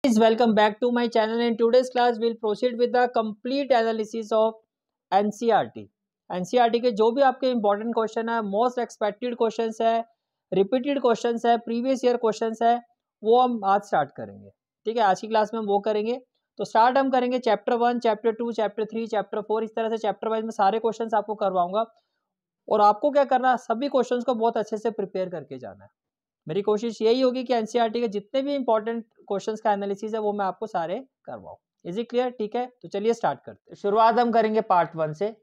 Guys, welcome back to my channel. In today's class we'll proceed with the complete analysis of NCERT. NCERT के जो भी आपके important question है, most expected questions है, repeated questions है, previous year questions है, वो हम आज स्टार्ट करेंगे। ठीक है, आज की क्लास में हम वो करेंगे। तो स्टार्ट हम करेंगे चैप्टर 1, चैप्टर 2, चैप्टर 3, चैप्टर 4, इस तरह से चैप्टर वाइज में सारे क्वेश्चंस आपको करवाऊंगा। और आपको क्या करना है, सभी क्वेश्चंस को बहुत अच्छे से प्रिपेयर करके जाना है। मेरी कोशिश यही होगी कि एनसीईआरटी के जितने भी इंपॉर्टेंट क्वेश्चंस का एनालिसिस है वो मैं आपको सारे करवाऊं। Is it clear? ठीक है, तो चलिए स्टार्ट करते हैं। शुरुआत हम करेंगे पार्ट 1 से।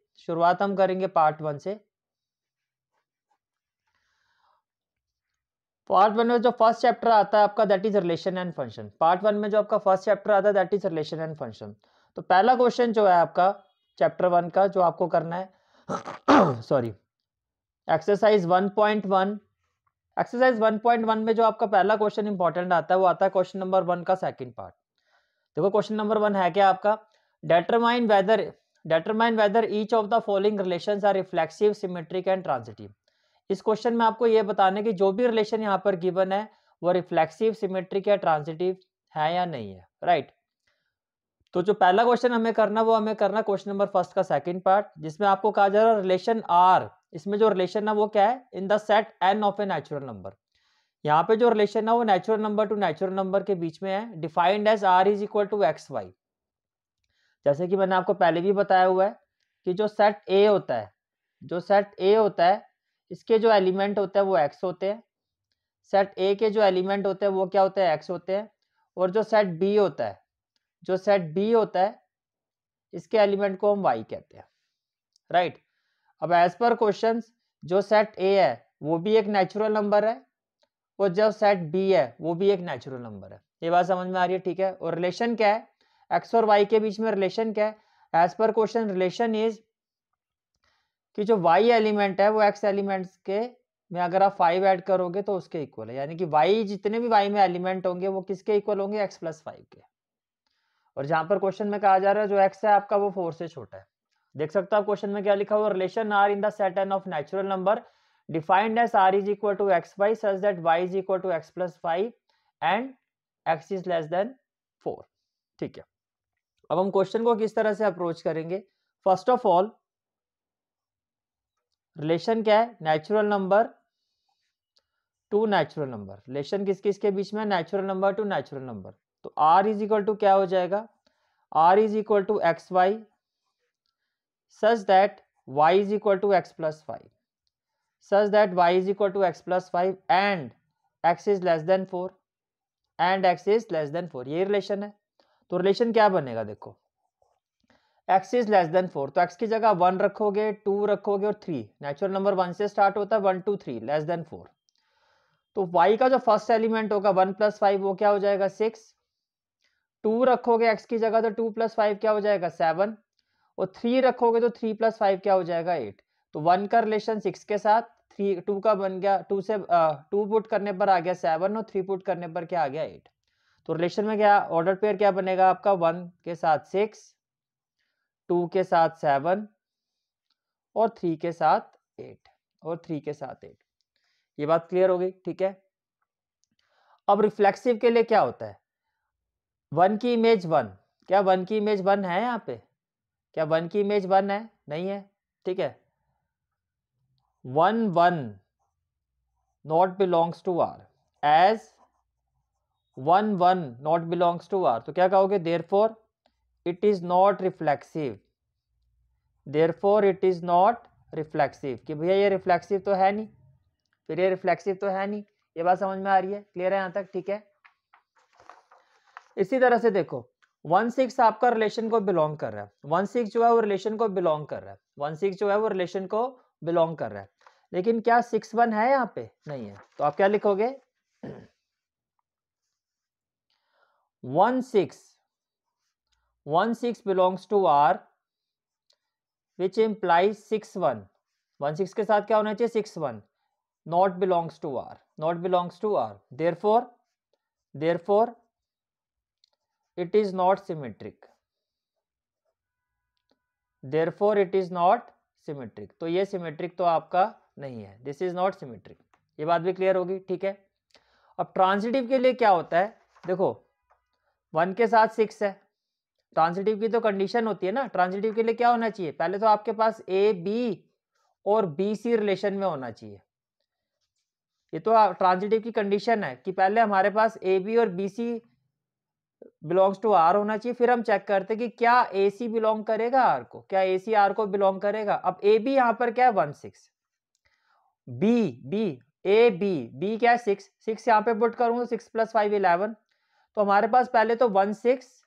पार्ट 1 में जो फर्स्ट चैप्टर आता है आपका, that is relation and function. Part 1 में जो आपका फर्स्ट चैप्टर आता है that is relation and function. तो पहला क्वेश्चन जो है आपका चैप्टर 1 का जो आपको करना है सॉरी, एक्सरसाइज 1.1। एक्सरसाइज 1.1 में जो आपका पहला क्वेश्चन इंपॉर्टेंट आता है वो आता है क्वेश्चन नंबर 1 का सेकंड पार्ट। देखो क्वेश्चन नंबर 1 है क्या आपका, determine whether each of the following relations are reflexive, symmetric and transitive. इस क्वेश्चन में आपको ये बताना है कि जो भी रिलेशन यहाँ पर गिवन है वो रिफ्लेक्सिव, सिमेट्रिक या ट्रांजिटिव है या नहीं है। राइट, तो जो पहला क्वेश्चन हमें करना वो हमें करना क्वेश्चन नंबर फर्स्ट का सेकंड पार्ट, जिसमें आपको कहा जा रहा है रिलेशन आर। इसमें जो रिलेशन है वो क्या है, in the set N of a natural number. यहाँ पे जो रिलेशन है वो natural number to natural number के बीच में है, defined as R is equal to X Y. जैसे कि मैंने आपको पहले भी बताया हुआ है कि जो सेट ए होता है इसके जो एलिमेंट होते हैं वो एक्स होते हैं। सेट ए के जो एलिमेंट होते हैं वो क्या होते हैं, एक्स होते हैं। और जो सेट बी होता है इसके एलिमेंट को हम वाई कहते हैं। राइट, अब एज पर क्वेश्चन जो सेट ए है वो भी एक नेचुरल नंबर है और जो सेट बी है वो भी एक नेचुरल नंबर है। ये बात समझ में आ रही है? ठीक है, और रिलेशन क्या है, एक्स और वाई के बीच में रिलेशन क्या है? एज पर क्वेश्चन रिलेशन इज कि जो वाई एलिमेंट है वो एक्स एलिमेंट्स के में अगर आप 5 ऐड करोगे तो उसके इक्वल है, यानी कि वाई जितने भी वाई में एलिमेंट होंगे वो किसके इक्वल होंगे, एक्स प्लस 5 के। और जहां पर क्वेश्चन में कहा जा रहा है जो एक्स है आपका वो 4 से छोटा है। देख सकते हो आप क्वेश्चन में क्या लिखा हुआ, relation R in the set N of natural number defined as R is equal to X Y such that Y is equal to X plus 5 and X is less than 4। ठीक है, अब हम question को किस तरह से approach करेंगे। First of all relation क्या है, natural number to natural number. Relation किस किस के बीच में, natural number to natural number. तो आर इज इक्वल टू क्या हो जाएगा, R is equal to X Y such that y is equal to x plus 5 and x is less than 4 ये रिलेशन है। तो रिलेशन क्या बनेगा, देखो x is less than 4 तो x की जगह 1 रखोगे, 2 रखोगे और 3। नेचुरल नंबर 1 से स्टार्ट होता है, 1 2 3 लेस देन 4। तो y का जो फर्स्ट एलिमेंट होगा 1 प्लस 5 वो क्या हो जाएगा 6। 2 रखोगे x की जगह तो 2 प्लस 5 क्या हो जाएगा 7 और 3 रखोगे तो 3 प्लस 5 क्या हो जाएगा 8। तो 1 का रिलेशन 6 के साथ, 2 का बन गया, 2 से 2 पुट करने पर आ गया 7 और 3 पुट करने पर क्या आ गया 8। तो रिलेशन में क्या ऑर्डर पेयर क्या बनेगा आपका, 1 के साथ 6, 2 के साथ 7 और 3 के साथ 8 ये बात क्लियर हो गई? ठीक है, अब रिफ्लेक्सिव के लिए क्या होता है, 1 की इमेज 1, क्या 1 की इमेज 1 है यहाँ पे, क्या 1 की इमेज 1 है, नहीं है। ठीक है, 1 1 not belongs to R, as 1 1 not belongs to R तो क्या कहोगे, therefore it is not reflexive. कि भैया ये रिफ्लेक्सिव तो है नहीं, फिर ये रिफ्लेक्सिव तो है नहीं। ये बात समझ में आ रही है? क्लियर है यहाँ तक? ठीक है, इसी तरह से देखो 1 6 आपका रिलेशन को बिलोंग कर रहा है, 1 6 जो है वो रिलेशन को बिलोंग कर रहा है, लेकिन क्या 6 1 है यहाँ पे, नहीं है। तो आप क्या लिखोगे 1 6 belongs to R which implies 6 1। 1 6 के साथ क्या होना चाहिए 6 1, not belongs to R, therefore it is not symmetric, तो ये सिमेट्रिक तो आपका नहीं है, दिस इज नॉट सिमेट्रिक। ये बात भी क्लियर होगी? ठीक है, अब ट्रांजिटिव के लिए क्या होता है, देखो 1 के साथ 6 है। ट्रांजिटिव की तो कंडीशन होती है ना, ट्रांजिटिव के लिए क्या होना चाहिए, पहले तो आपके पास ए बी और बी सी रिलेशन में होना चाहिए। ये तो ट्रांजिटिव की कंडीशन है कि पहले हमारे पास ए बी और B C belongs to R होना चाहिए, फिर हम चेक करते कि क्या ए सी बिलोंग करेगा आर को, क्या ए सी आर को बिलोंग करेगा। अब ए बी यहाँ पर क्या है 1 6, B B A B B क्या है 6 6 यहाँ पे पुट करूंगा 6 + 5 11, तो हमारे पास पहले तो 1 6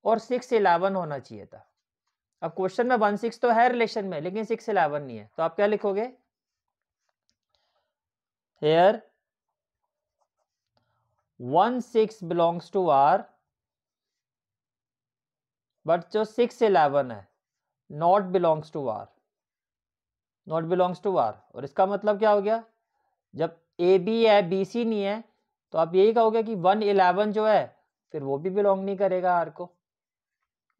और 6 11 होना चाहिए था। अब क्वेश्चन में 1 6 तो है रिलेशन में, लेकिन 6 11 नहीं है, तो आप क्या लिखोगे, here 1 6 belongs to R but जो 6 11 है not belongs to R, not belongs to R. और इसका मतलब क्या हो गया, जब ए बी है बी सी नहीं है, तो आप यही कहोगे कि 1 11 जो है फिर वो भी बिलोंग नहीं करेगा आर को।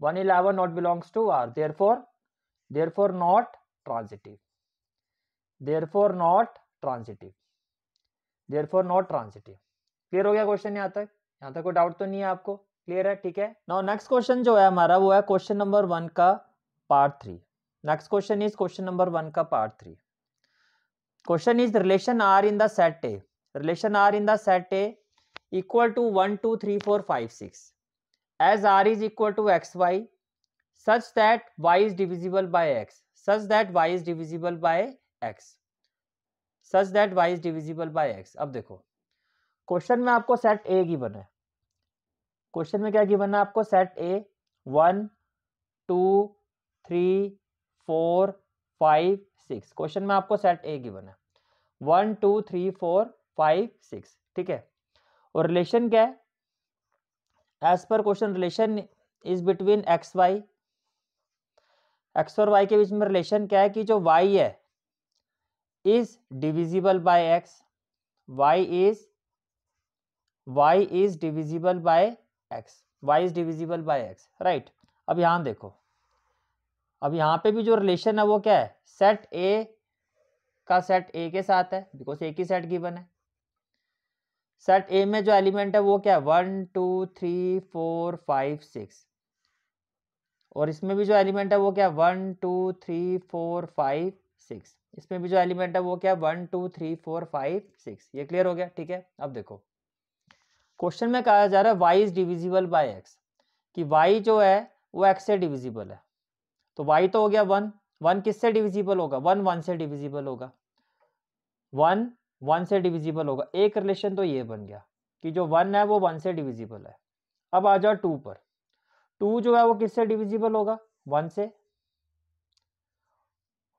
1 11 not belongs to R, therefore not transitive, therefore not transitive, therefore not transitive. Clear हो गया क्वेश्चन यहाँ तक? यहाँ तक कोई डाउट तो नहीं है आपको? क्लियर है, ठीक है। नाउ नेक्स्ट क्वेश्चन जो है हमारा वो है क्वेश्चन नंबर 1 का part 3। Next question is question number 1 का part 3। Question is relation R in the set A, relation R in the set A equal to 1 2 3 4 5 6 as r is equal to xy such that y is divisible by x, such that y is divisible by x, such that y is divisible by x। अब देखो question में आपको set A given है, question में क्या given है आपको, set ए 1 2 3 4 5 6, question में आपको सेट ए गिवन है 1 2 3 4 5 6, ठीक है। और रिलेशन क्या है, एज पर question relation is between X Y, X और वाई के बीच में रिलेशन क्या है कि जो वाई है is divisible by X, Y is divisible by X, Y is divisible by X, right. अब यहां देखो, अब यहां पे भी जो रिलेशन है वो क्या है, सेट ए का सेट ए के साथ है, बिकॉज एक ही सेट गिवन है। सेट ए में जो एलिमेंट है वो क्या है 1 2 3 4 5 6, और इसमें भी जो एलिमेंट है वो क्या 1 2 3 4 5 6, इसमें भी जो एलिमेंट है वो क्या 1 2 3 4 5 6। ये क्लियर हो गया, ठीक है। अब देखो क्वेश्चन में कहा जा रहा है y is divisible bye x, कि y जो है वो x से डिविजिबल है, तो y तो हो गया 1, 1 किससे डिविजिबल होगा, 1 1 से डिविजिबल होगा, 1 1 से डिविजिबल होगा। एक रिलेशन तो ये बन गया कि जो 1 है वो 1 से डिविजिबल है। अब आ जाओ 2 पर, 2 जो है वो किससे डिविजिबल होगा 1 से,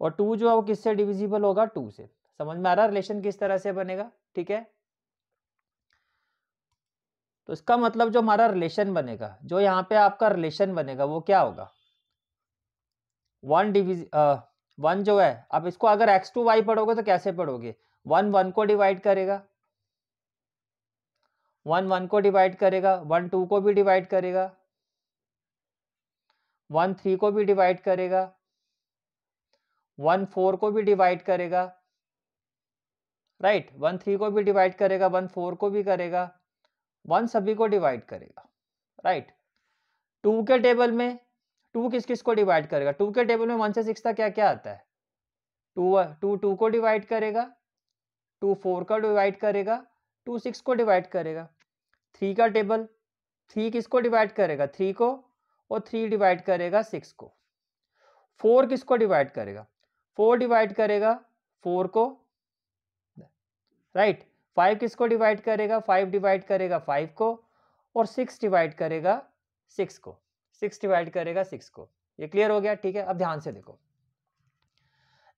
और 2 जो है वो किससे डिविजिबल होगा 2 से। समझ में आ रहा रिलेशन किस तरह से बनेगा, ठीक है। तो इसका मतलब जो हमारा रिलेशन बनेगा, जो यहाँ पे आपका रिलेशन बनेगा वो क्या होगा, 1 जो है, आप इसको अगर x टू y पढ़ोगे तो कैसे पढ़ोगे, 1 1 को डिवाइड करेगा, 1 1 को डिवाइड करेगा, 1 2 को भी डिवाइड करेगा, 1 3 को भी डिवाइड करेगा, 1 4 को भी डिवाइड करेगा, राइट, 1 3 को भी डिवाइड करेगा, 1 4 को भी करेगा, 1 सभी को डिवाइड करेगा, राइट। 2 के टेबल में 2 किस किस को डिवाइड करेगा, 2 के टेबल में 1 से 6 तक क्या क्या आता है, 2 को डिवाइड करेगा, 2 4 को डिवाइड करेगा, 2 6 को डिवाइड करेगा। 3 का टेबल 3 किसको डिवाइड करेगा 3 को, और 3 डिवाइड करेगा 6 को। 4 किसको डिवाइड करेगा 4 डिवाइड करेगा 4 को, राइट। 5 किसको डिवाइड करेगा 5 डिवाइड करेगा 5 को, और 6 डिवाइड करेगा 6 को, 6 डिवाइड करेगा 6 को। ये क्लियर हो गया, ठीक है। अब ध्यान से देखो,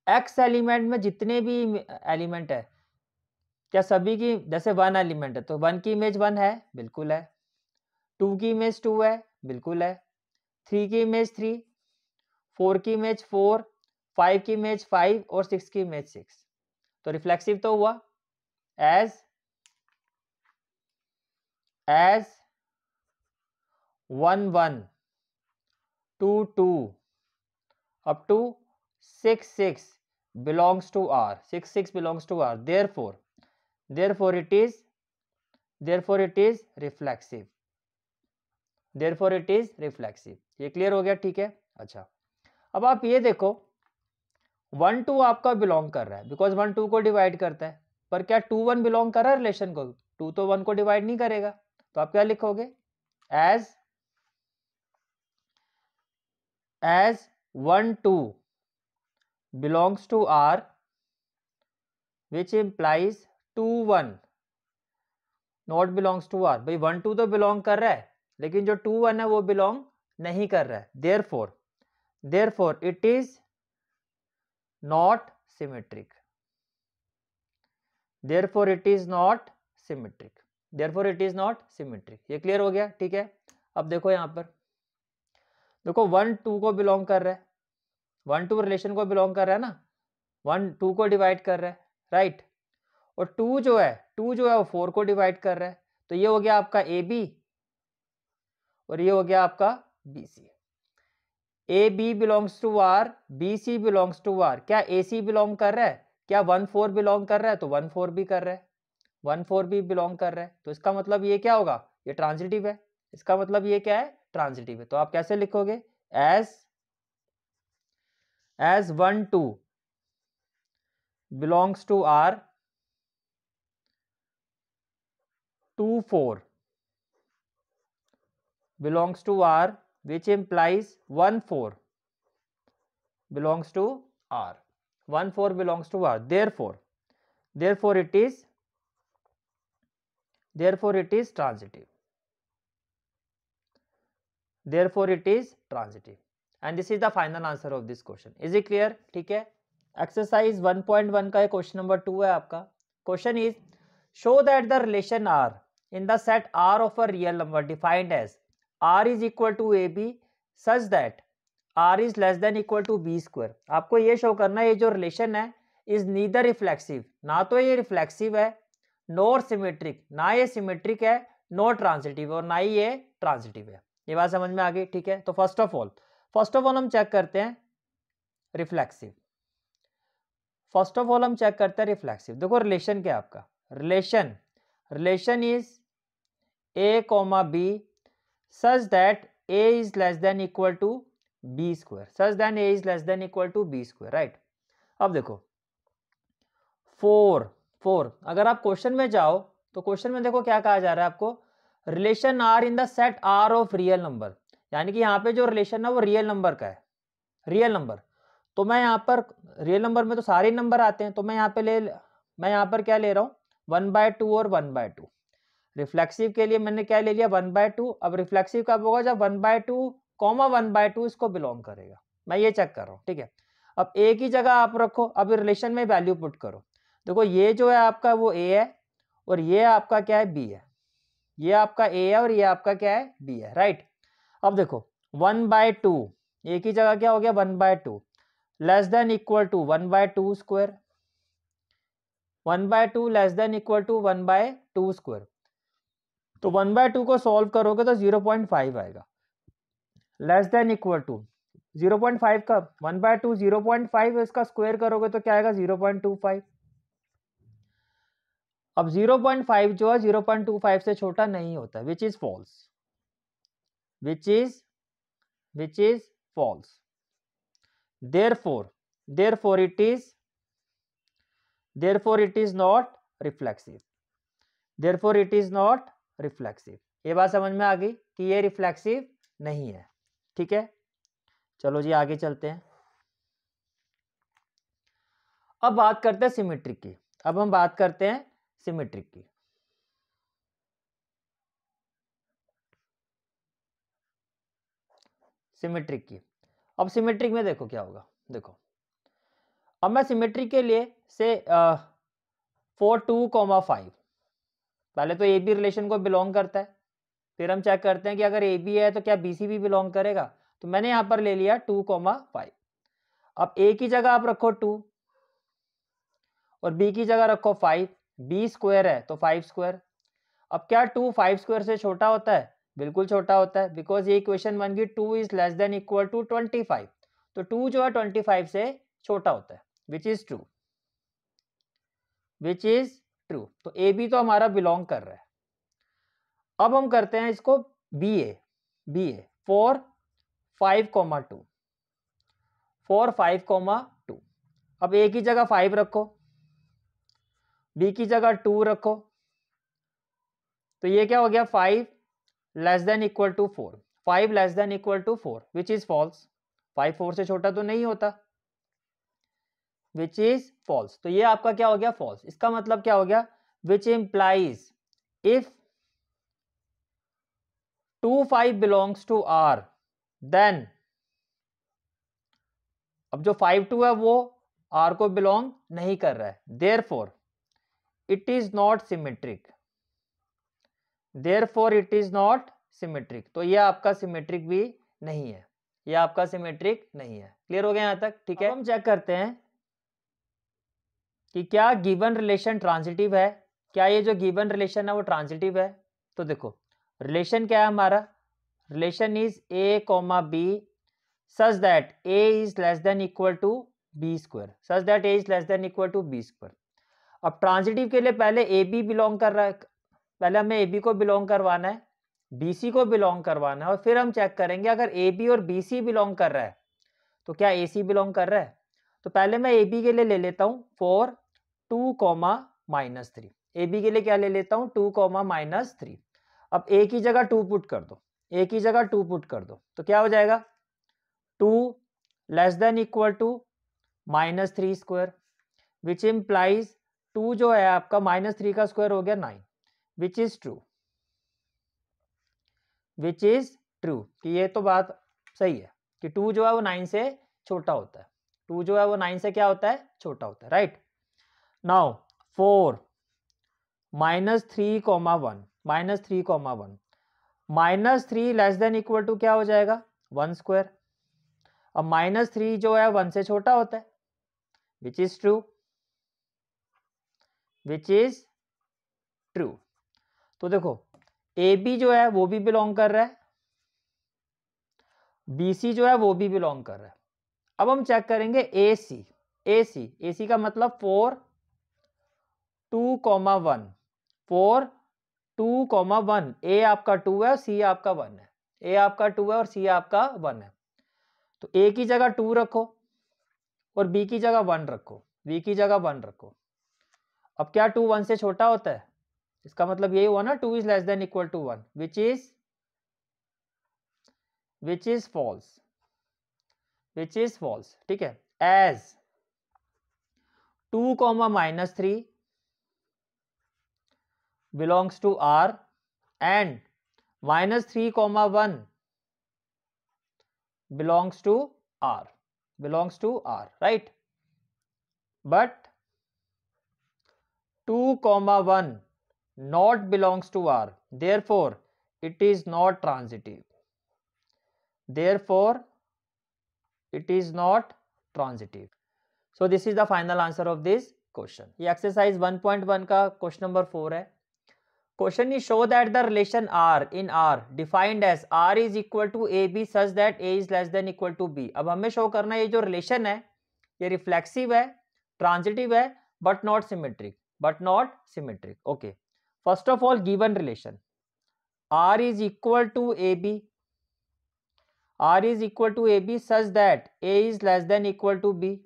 x एलिमेंट में जितने भी एलिमेंट है, क्या सभी की, जैसे 1 एलिमेंट है तो 1 की इमेज 1 है, बिल्कुल है, 2 की इमेज 2 है, बिल्कुल है, 3 की इमेज 3, 4 की इमेज 4, 5 की इमेज 5 और 6 की इमेज 6। तो रिफ्लेक्सिव तो हुआ as 1 1 2 2 up to 6 6 belongs to R, 6 6 belongs to R, therefore it is therefore it is reflexive, therefore it is reflexive. ये क्लियर हो गया, ठीक है। अच्छा, अब आप ये देखो 1 2 आपका बिलोंग कर रहा है, बिकॉज 1 2 को डिवाइड करता है, पर क्या 2 1 बिलोंग कर रहा है रिलेशन को? 2 तो 1 को डिवाइड नहीं करेगा, तो आप क्या लिखोगे? As 1 2 belongs to R, which implies 2 1 not belongs to R। भाई 1 2 तो बिलोंग कर रहा है, लेकिन जो 2 1 है वो बिलोंग नहीं कर रहा है। therefore it is not symmetric, therefore it is not symmetric, therefore it is not symmetric। ये क्लियर हो गया, ठीक है। अब देखो यहां पर, देखो 1 2 को बिलोंग कर रहा है, 1 2 रिलेशन को बिलोंग कर रहा है ना, 1 2 को डिवाइड कर रहा है, राइट। और 2 जो है वो 4 को डिवाइड कर रहा है, तो ये हो गया आपका ए बी और ये हो गया आपका B C. A B belongs to R, B C belongs to R. क्या ए सी बिलोंग कर रहा है? क्या 1 4 बिलोंग कर रहा है? तो 1 4 भी कर रहा है, 1 4 भी बिलोंग कर रहा है, तो इसका मतलब ये क्या होगा? ये ट्रांजिटिव है। इसका मतलब ये क्या है? ट्रांजिटिव है। तो आप कैसे लिखोगे? As 1 2 belongs to R, 2 4 belongs to R, which implies 1 4 belongs to R, 1 4 belongs to R। therefore it is transitive, therefore it is transitive, and this is the final answer of this question। is it clear? ठीक है। Exercise 1.1 का question number 2 है आपका। Question is show that the relation R in the set R of a real number defined as R is equal to AB such that R is less than equal to B square। आपको ये show करना है ये जो relation है is neither reflexive, ना तो ये रिफ्लेक्सिव है, नॉर सिमेट्रिक, ना ये सिमेट्रिक है, नॉर ट्रांजिटिव, और ना ही ये ट्रांजिटिव है। ये बात समझ में आ गई, ठीक है। तो फर्स्ट ऑफ ऑल हम चेक करते हैं रिफ्लेक्सिव। फर्स्ट ऑफ ऑल हम चेक करते हैं रिफ्लेक्सिव। देखो रिलेशन क्या है आपका? Relation is a comma b such that a is less than equal to b square, such that a is less than equal to b square, right। अब देखो 4 अगर आप क्वेश्चन में जाओ तो क्वेश्चन में देखो क्या कहा जा रहा है आपको? Relation R in the set R of real number, यानी कि यहाँ पे जो रिलेशन है वो रियल नंबर का है, रियल नंबर। तो मैं यहाँ पर रियल नंबर में तो सारे नंबर आते हैं, तो मैं यहाँ पर क्या ले रहा हूँ? 1/2 और 1/2। रिफ्लेक्सिव के लिए मैंने क्या ले लिया? 1/2। अब रिफ्लेक्सिव कब होगा? जब 1/2 1/2 इसको बिलोंग करेगा। मैं ये चेक कर रहा हूँ, ठीक है। अब ए की जगह आप रखो, अब रिलेशन में वैल्यू पुट करो। देखो ये जो है आपका वो ए है और ये आपका क्या है? बी है। ये आपका ए है और ये आपका क्या है? बी है, राइट। अब देखो 1/2 ए की जगह क्या हो गया? 1/2 less than equal to 1/2 square, 1/2 less than equal to 1/2 square. तो 1/2 को सॉल्व करोगे तो 0.5 आएगा, लेस देन इक्वल टू 0.5 का 1/2 0.5, इसका स्क्वायर करोगे तो क्या आएगा? 0.25। अब 0.5 जो है 0.25 से छोटा नहीं होता, which is false, which is false. therefore it is not reflexive, therefore it is not reflexive। ये बात समझ में आ गई कि ये रिफ्लेक्सिव नहीं है, ठीक है। चलो जी आगे चलते हैं। अब बात करते हैं सिमेट्रिक की। अब हम बात करते हैं सिमेट्रिक की। सिमेट्रिक की, अब सिमेट्रिक में देखो क्या होगा। देखो अब मैं सिमेट्रिक के लिए से 4 2 5, पहले तो ए बी रिलेशन को बिलोंग करता है, फिर हम चेक करते हैं कि अगर ए बी है तो क्या बी सी भी बिलोंग करेगा। तो मैंने यहां पर ले लिया 2 5। अब ए की जगह आप रखो 2 और बी की जगह रखो 5, बी स्क्वायर है तो 5 स्क्वायर। अब क्या 2 5 स्क्वायर से छोटा होता है? बिल्कुल छोटा होता है, बिकॉज ये इक्वेशन बन गई 2 is less than equal to 25। तो 2 जो है 25 से छोटा होता है, which is true, which is true. तो ए बी तो हमारा बिलोंग कर रहा है, अब हम करते हैं इसको बी ए फॉर 5,2 फॉर 5,2। अब ए की जगह 5 रखो, बी की जगह 2 रखो, तो ये क्या हो गया 5 less than equal to 4, 5 less than equal to 4 which is false. 5 4 से छोटा तो नहीं होता, विच इज फॉल्स। तो ये आपका क्या हो गया फॉल्स। इसका मतलब क्या हो गया which implies if 2 5 belongs to R then, अब जो 5 2 है वो आर को बिलोंग नहीं कर रहा है, therefore it is not symmetric, therefore it is not symmetric. तो ये आपका सिमेट्रिक भी नहीं है, ये आपका सिमेट्रिक नहीं है। क्लियर हो गया यहां तक, ठीक है। हम चेक करते हैं कि क्या गिवन रिलेशन ट्रांजिटिव है, क्या ये जो गिवन रिलेशन है वो ट्रांजिटिव है। तो देखो रिलेशन क्या है हमारा, relation is A comma B such that A is less than equal to B square, such that A is less than equal to B square. अब ट्रांजिटिव के लिए पहले ए बी बिलोंग कर रहा है, पहले हमें ए बी को बिलोंग करवाना है, बी सी को बिलोंग करवाना है, और फिर हम चेक करेंगे अगर ए बी और बी सी बिलोंग कर रहा है तो क्या ए सी बिलोंग कर रहा है। तो पहले मैं ए बी के लिए ले लेता हूं for 2 comma minus 3, A B के लिए क्या ले लेता हूं 2 कॉमा माइनस 3। अब ए की जगह 2 पुट कर दो, ए की जगह 2 पुट कर दो, तो क्या हो जाएगा 2 less than equal to minus 3 square, which implies 2 जो है आपका माइनस 3 का स्क्वायर हो गया 9, विच is true, which is true. कि ये तो बात सही है कि 2 जो है वो 9 से छोटा होता है, 2 जो है वो 9 से क्या होता है छोटा होता है, right. Now 4 minus 3 comma 1, minus 3 comma 1, minus 3 less than equal to क्या हो जाएगा 1 स्क्वायर। अब माइनस 3 जो है 1 से छोटा होता है, which is true, which is true. तो देखो ए बी जो है वो भी बिलोंग कर रहा है, बी सी जो है वो भी बिलोंग कर रहा है। अब हम चेक करेंगे ए सी, ए सी, ए सी का मतलब 4 2 कॉमा 1, 4 2 कॉमा 1, ए आपका 2 है और सी आपका 1 है, ए आपका 2 है और सी आपका 1 है। तो ए की जगह 2 रखो और बी की जगह 1 रखो, बी की जगह 1 रखो। अब क्या 2 1 से छोटा होता है, इसका मतलब यही हुआ ना 2 is less than equal to 1, which is false, which is false, ठीक है। As 2 comma minus 3 belongs to R and minus 3 comma 1 belongs to R, belongs to R, right? But 2 comma 1 not belongs to R, therefore it is not transitive, therefore it is not transitive. So this is the final answer of this question. ये exercise 1.1 का question number 4 है। Question is show that the relation R in R defined as R is equal to AB such that A is less than equal to B। अब हमें show करना है ये जो relation है ये रिफ्लेक्सिव है, ट्रांजिटिव है, but not symmetric, but not symmetric. Okay, first of all given relation R is equal to AB, R is equal to AB such that A is less than equal to B,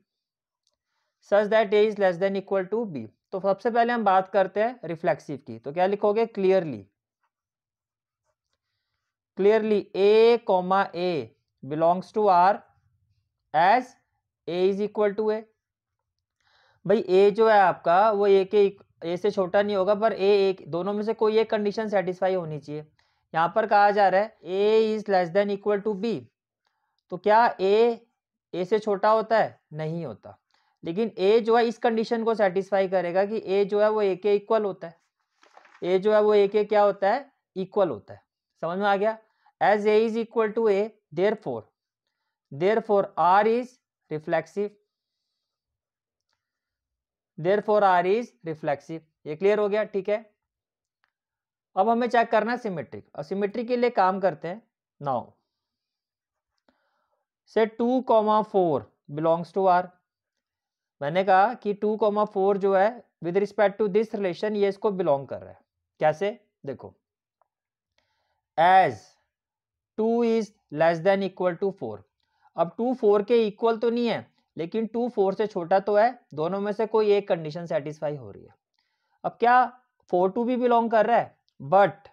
such that A is less than equal to B। तो सबसे पहले हम बात करते हैं reflexive की, तो क्या लिखोगे clearly, clearly A comma A belongs to R as A is equal to A। भाई A जो है आपका वो A से छोटा नहीं होगा, पर A दोनों में से कोई एक कंडीशन सेटिस्फाई होनी चाहिए। यहां पर कहा जा रहा है A is less than equal to B, तो क्या A से छोटा होता है, नहीं होता, लेकिन A जो है इस कंडीशन को सेटिस्फाई करेगा कि A जो है वो A के इक्वल होता है, A जो है वो A के क्या होता है इक्वल होता है। समझ में आ गया। As A is equal to A therefore R is reflexive, therefore R is reflexive। ये क्लियर हो गया, ठीक है। अब हमें चेक करना है सिमेट्रिक, और सिमेट्रिक के लिए काम करते हैं। नाउ से 2 कॉमा 4 बिलोंग्स टू R, मैंने कहा कि 2 कॉमा 4 जो है with respect to this relation ये इसको बिलोंग कर रहा है। कैसे, देखो as 2 is less than equal to 4। अब 2 4 के इक्वल तो नहीं है, लेकिन 2 4 से छोटा तो है। दोनों में से कोई एक कंडीशन सेटिस्फाई हो रही है। अब क्या 4 2 भी बिलोंग कर रहा है, बट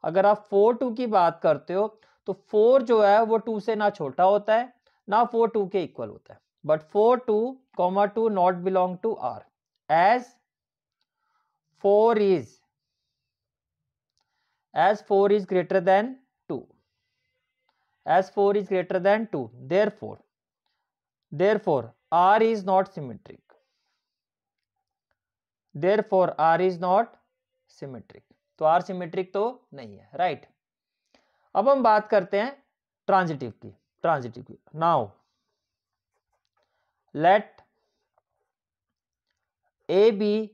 अगर आप 4 2 की बात करते हो तो 4 जो है वो 2 से ना छोटा होता है ना 4 2 के इक्वल होता है। But 4 2 2 not belong to R, as 4 is greater than 2, as 4 is greater than 2, therefore R is not symmetric, therefore R is not symmetric। तो R सिमेट्रिक तो नहीं है, राइट। अब हम बात करते हैं ट्रांजिटिव की। नाउ लेट ए बी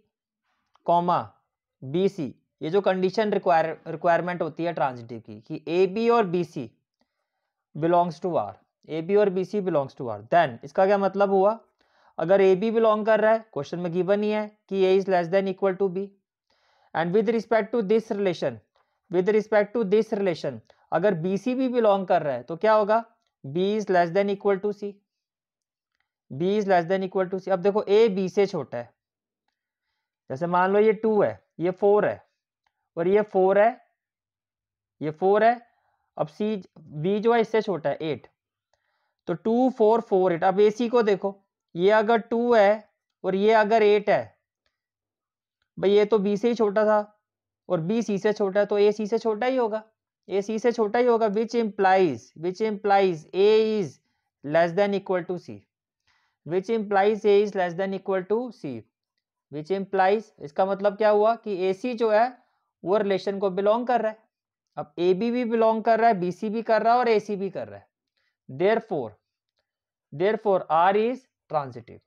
कॉमा बी सी, ये जो कंडीशन रिक्वायरमेंट होती है ट्रांजिटिव की कि ए बी और B C belongs to R, a B और B C belongs to R, then इसका क्या मतलब हुआ, अगर ए बी बिलोंग कर रहा है, क्वेश्चन में गिवन ही है कि a is less than equal to b, and with respect to this relation अगर बी सी भी बिलोंग कर रहा है तो क्या होगा, b is less than equal to c, b is less than equal to c. अब देखो ए बी से छोटा है, जैसे मान लो ये 2 है, ये 4 है, और ये 4 है, ये 4 है। अब सी बी जो है इससे छोटा है 8, तो 2 4 4 8। अब ए सी को देखो, ये अगर 2 है और ये अगर 8 है, भाई ये तो बी से ही छोटा था और बी सी से छोटा है, तो ए सी से छोटा ही होगा, ए सी से छोटा ही होगा, which implies A is less than equal to C, which implies A is less than equal to C, which implies, इसका मतलब क्या हुआ कि ए सी जो है वो रिलेशन को बिलोंग कर रहा है। अब ए बी भी बिलोंग कर रहा है, बी सी भी कर रहा है और ए सी भी कर रहा है, therefore R is transitive,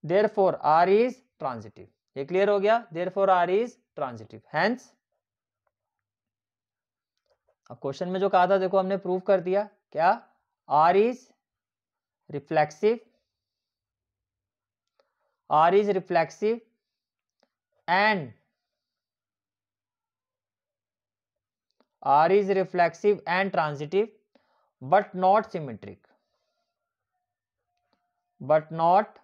therefore R is transitive. ये क्लियर हो गया, therefore R is transitive. Hence अब क्वेश्चन में जो कहा था देखो हमने प्रूव कर दिया, क्या, R is reflexive, R is reflexive and R is reflexive and transitive, but not symmetric, but not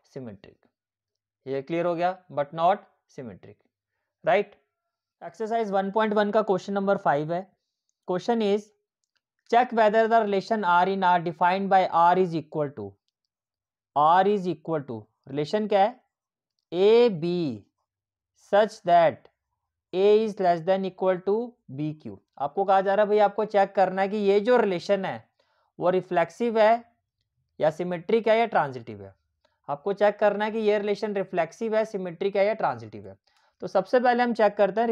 symmetric। ये क्लियर हो गया, but not symmetric, right। Exercise 1.1 का क्वेश्चन नंबर 5 है। Question is check whether the relation R in R defined by R is equal to, relation क्या है, A B such that A is less than equal to B cube. आपको कहा जा रहा है भाई आपको चेक करना है कि ये जो रिलेशन है वो रिफ्लेक्सिव है या सिमेट्रिक है या ट्रांजिटिव है। आपको चेक करना है कि ये रिलेशन रिफ्लेक्सिव है, सिमेट्रिक है या ट्रांजिटिव है। तो सबसे पहले हम चेक करते हैं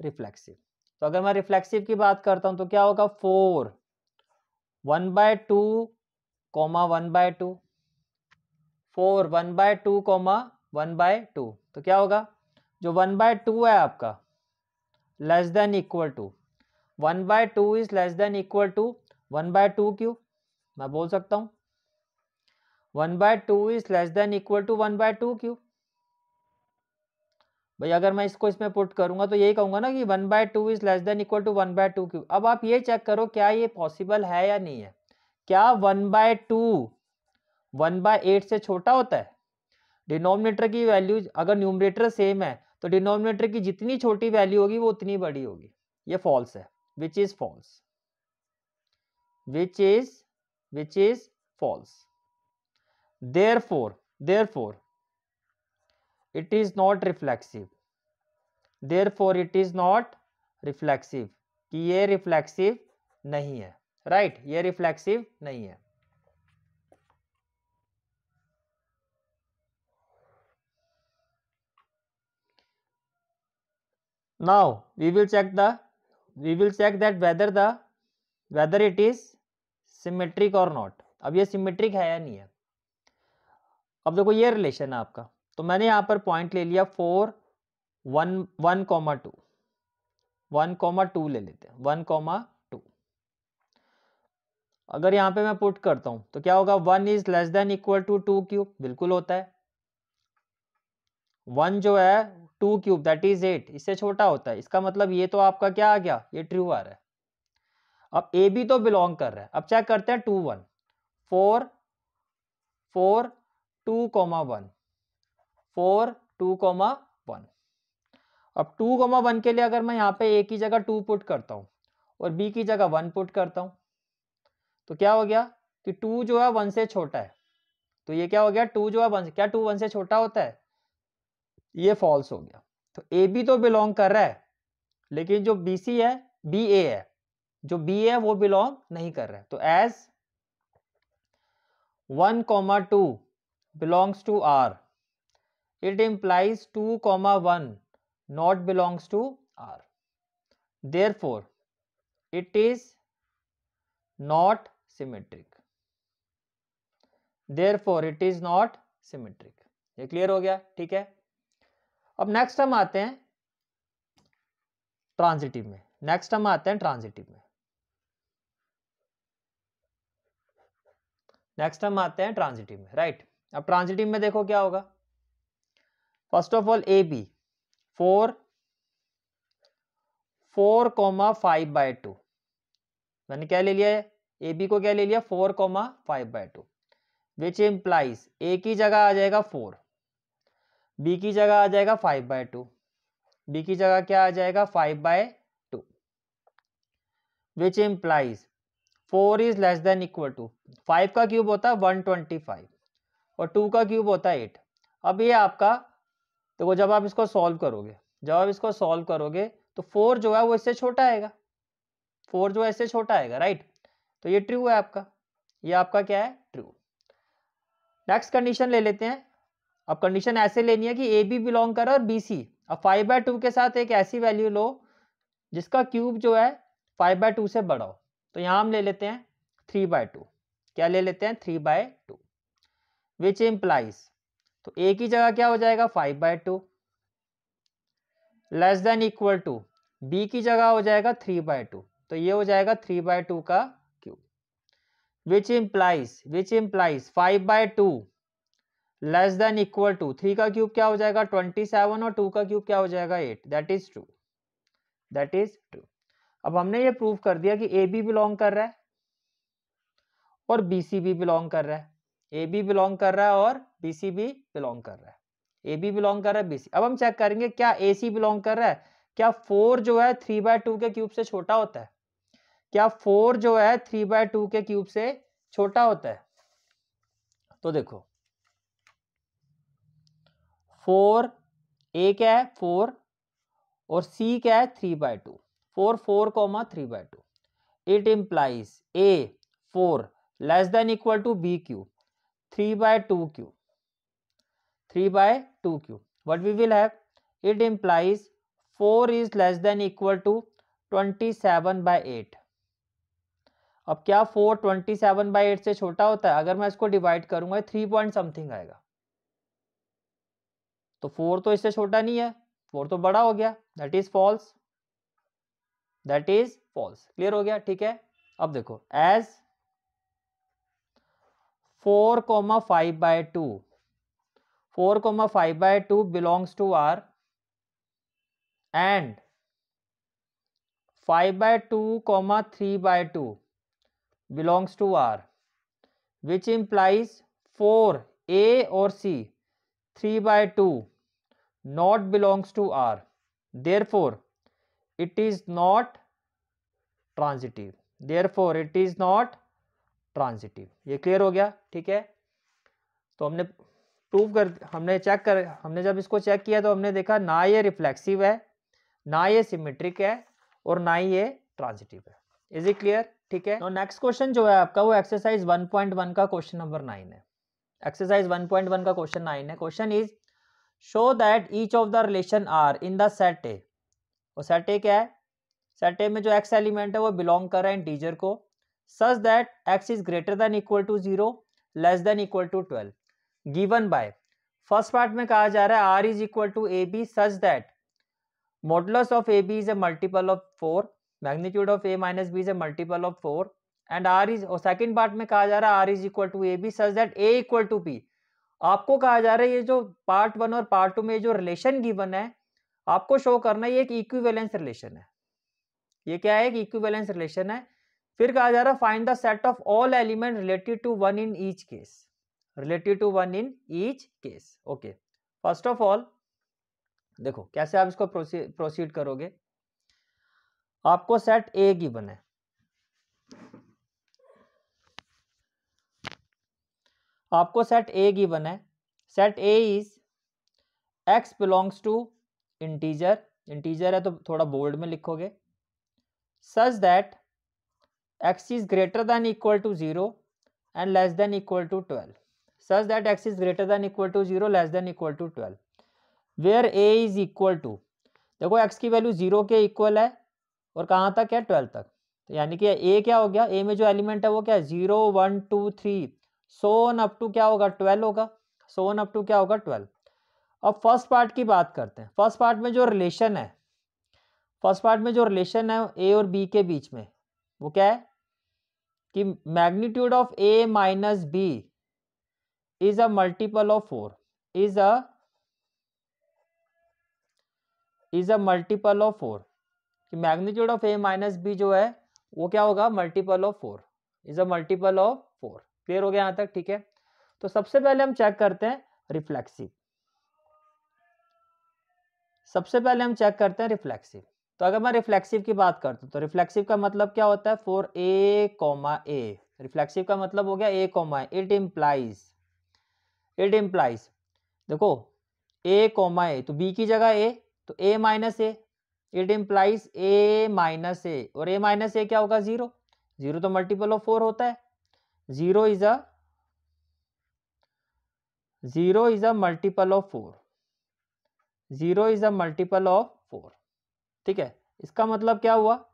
रिफ्लेक्सिव, तो अगर मैं रिफ्लेक्सिव की बात करता हूं तो क्या होगा, 4 1/2 1/2, 4 1/2 1/2, तो क्या होगा, जो 1/2 है आपका less than equal to 1/2 is less than equal to 1/2 cube. मैं बोल सकता हूं 1/2 is less than equal to 1/2 cube. भाई अगर मैं इसको इसमें पुट करूंगा तो यही कहूंगा ना कि 1/2 is less than equal to 1/2 cube. अब आप ये चेक करो क्या ये पॉसिबल है या नहीं है, क्या 1/2 1/8 से छोटा होता है। डिनोमिनेटर की वैल्यू अगर न्यूमरेटर सेम है तो डिनोमिनेटर की जितनी छोटी वैल्यू होगी वो उतनी बड़ी होगी। ये फॉल्स है, which is false, which is false. therefore it is not reflexive, कि ये रिफ्लेक्सिव नहीं है, राइट, ये रिफ्लेक्सिव नहीं है। Now we will check that whether it is symmetric or not। अब ये सिमेट्रिक है या नहीं है। अब देखो ये रिलेशन है आपका, तो मैंने यहां पर पॉइंट ले लिया 4 1 1,2 1,2 ले लेते हैं 1,2। अगर यहाँ पे मैं पुट करता हूँ तो क्या होगा, 1 is less than equal to 2 cube, बिल्कुल होता है। 1 जो है 2 क्यूब दैट इज 8, इससे छोटा होता है। इसका मतलब ये तो आपका क्या आ गया, ये ट्रू आ रहा है। अब ए बी तो बिलोंग कर रहा है। अब चेक करते हैं 2 1 4 4 2 1 4 2 1। अब 2 1 के लिए अगर मैं यहाँ पे ए की जगह 2 पुट करता हूँ और बी की जगह 1 पुट करता हूँ तो क्या हो गया कि 2 जो है 1 से छोटा है। तो ये क्या हो गया, 2 जो है 1, क्या 2 1 से छोटा होता है, ये फॉल्स हो गया। तो ए बी तो बिलोंग कर रहा है, लेकिन जो बी सी है, बी ए है, जो बी है वो बिलोंग नहीं कर रहा है। तो as 1 2 belongs to R, it implies 2 1 not belongs to R. Therefore, it is not symmetric. Therefore, it is not symmetric. ये क्लियर हो गया, ठीक है। अब नेक्स्ट हम आते हैं ट्रांजिटिव में। राइट। अब ट्रांजिटिव में देखो क्या होगा। First of all A B 4 4,5/2, मैंने क्या ले लिया है, ए बी को क्या ले लिया, 4,5/2, विच इम्प्लाइज ए की जगह आ जाएगा 4, बी की जगह आ जाएगा 5/2, बी की जगह क्या आ जाएगा 5/2, which implies 4 is less than equal to 5 का क्यूब होता है 125 और 2 का क्यूब होता है 8। अब ये आपका देखो, जब आप इसको सॉल्व करोगे तो 4 जो है वो इससे छोटा आएगा, 4 जो है इससे छोटा आएगा, राइट। तो ये ट्रू है आपका, ये आपका क्या है, ट्रू। नेक्स्ट कंडीशन ले लेते हैं। अब कंडीशन ऐसे लेनी है कि ए बी बिलोंग कर रहा है और बी सी। अब 5/2 के साथ एक ऐसी वैल्यू लो जिसका क्यूब जो है 5/2 से बड़ा हो। तो यहां हम ले लेते हैं 3/2। क्या ले लेते हैं, 3/2, विच इम्प्लाइज, तो ए की जगह क्या हो जाएगा 5/2 less than equal to B की जगह हो जाएगा 3/2, तो ये हो जाएगा 3/2 का cube, which implies 5/2 less than equal to 3 का क्यूब क्या हो जाएगा 27 और 2 का क्यूब क्या हो जाएगा 8। That is true. अब हमने ये प्रूव कर दिया कि ए बी बिलोंग कर रहा है और बी सी भी बिलोंग कर रहा है, ए बी बिलोंग कर रहा है और बी सी भी बिलोंग कर रहा है, ए बी बिलोंग कर रहा है, बी सी। अब हम चेक करेंगे क्या ए सी बिलोंग कर रहा है, क्या 4 जो है 3/2 के क्यूब से छोटा होता है, क्या 4 जो है 3/2 के क्यूब से छोटा होता है। तो देखो 4 ए क्या है 4 और सी क्या है 3/2, 4 3/2, it implies A 4 less than equal to B cube 3/2 cube, 3/2 cube. what we will have, it implies 4 is less than equal to 27/8। अब क्या 4 27/8 से छोटा होता है, अगर मैं इसको डिवाइड करूंगा 3 पॉइंट समथिंग आएगा, तो 4 तो इससे छोटा नहीं है, 4 तो बड़ा हो गया, दैट इज फॉल्स। क्लियर हो गया, ठीक है। अब देखो as 4,5/2 4,5/2 belongs to R and 5/2, 3/2 belongs to R, which implies 4 A or C 3/2 not belongs to R. Therefore, it is not transitive. ये क्लियर हो गया, ठीक है। तो हमने जब इसको चेक किया तो हमने देखा ना ये रिफ्लेक्सिव है, ना ये सिमेट्रिक है और ना ही ये ट्रांजिटिव है। इज इट क्लियर, ठीक है। नेक्स्ट क्वेश्चन जो है आपका वो एक्सरसाइज 1.1 का क्वेश्चन नंबर 9 है। एक्सरसाइज 1.1 का क्वेश्चन 9 है। Question is show that each of the relation R in the set A. और सेट ए क्या है, सेट ए में जो एक्स एलिमेंट है वो बिलोंग कर रहा है इंटीजर को, such that X is greater than equal to 0 less than equal to 12 given by. First part में कहा जा रहा है R is equal to A B such that modulus of A B is a multiple of 4, magnitude of A minus B is a multiple of 4 and R is, और second part में कहा जा रहा है R is equal to A B such that A equal to B. आपको कहा जा रहा है ये जो पार्ट 1 और पार्ट 2 में जो रिलेशन गिवन है आपको शो करना है ये एक इक्विवेलेंस रिलेशन है। ये क्या है? एक इक्विवेलेंस रिलेशन है। फिर कहा जा रहा है find the set of all element related to one in each case, related to one in each case. Okay, first of all देखो कैसे आप इसको प्रोसीड करोगे। आपको सेट ए गिवन है, आपको सेट ए गिवन है। Set A is x belongs to integer, integer है तो थोड़ा बोल्ड में लिखोगे, such that x is greater than equal to 0 and less than equal to 12, such that x is greater than equal to 0 less than equal to 12, where a is equal to, देखो x की value 0 के equal है और कहाँ तक है? 12 तक। तो यानी कि a क्या हो गया? a में जो एलिमेंट है वो क्या है? 0 1 2 3 सो ऑन अप टू क्या होगा? 12 होगा। सो ऑन अप टू क्या होगा? 12। अब फर्स्ट पार्ट की बात करते हैं। फर्स्ट पार्ट में जो रिलेशन है, फर्स्ट पार्ट में जो रिलेशन है a और b के बीच में वो क्या है कि magnitude of a minus B is a multiple of 4, is a multiple of 4, कि magnitude of a minus B जो है वो क्या होगा? Multiple of 4, is a multiple of 4। Clear हो गया यहां तक? ठीक है, तो सबसे पहले हम चेक करते हैं रिफ्लेक्सिव। सबसे पहले हम चेक करते हैं रिफ्लेक्सिव। तो अगर मैं रिफ्लेक्सिव की बात करता हूं तो रिफ्लेक्सिव का मतलब क्या होता है? For A comma a, reflexive का मतलब हो गया a comma A. It implies, it implies, देखो ए कॉमा ए तो बी की जगह ए तो a minus a, it implies a minus a, और ए माइनस ए क्या होगा? 0। 0 तो मल्टीपल ऑफ 4 होता है। 0 is a multiple of 4, 0 is a multiple of 4। ठीक है, इसका मतलब क्या हुआ?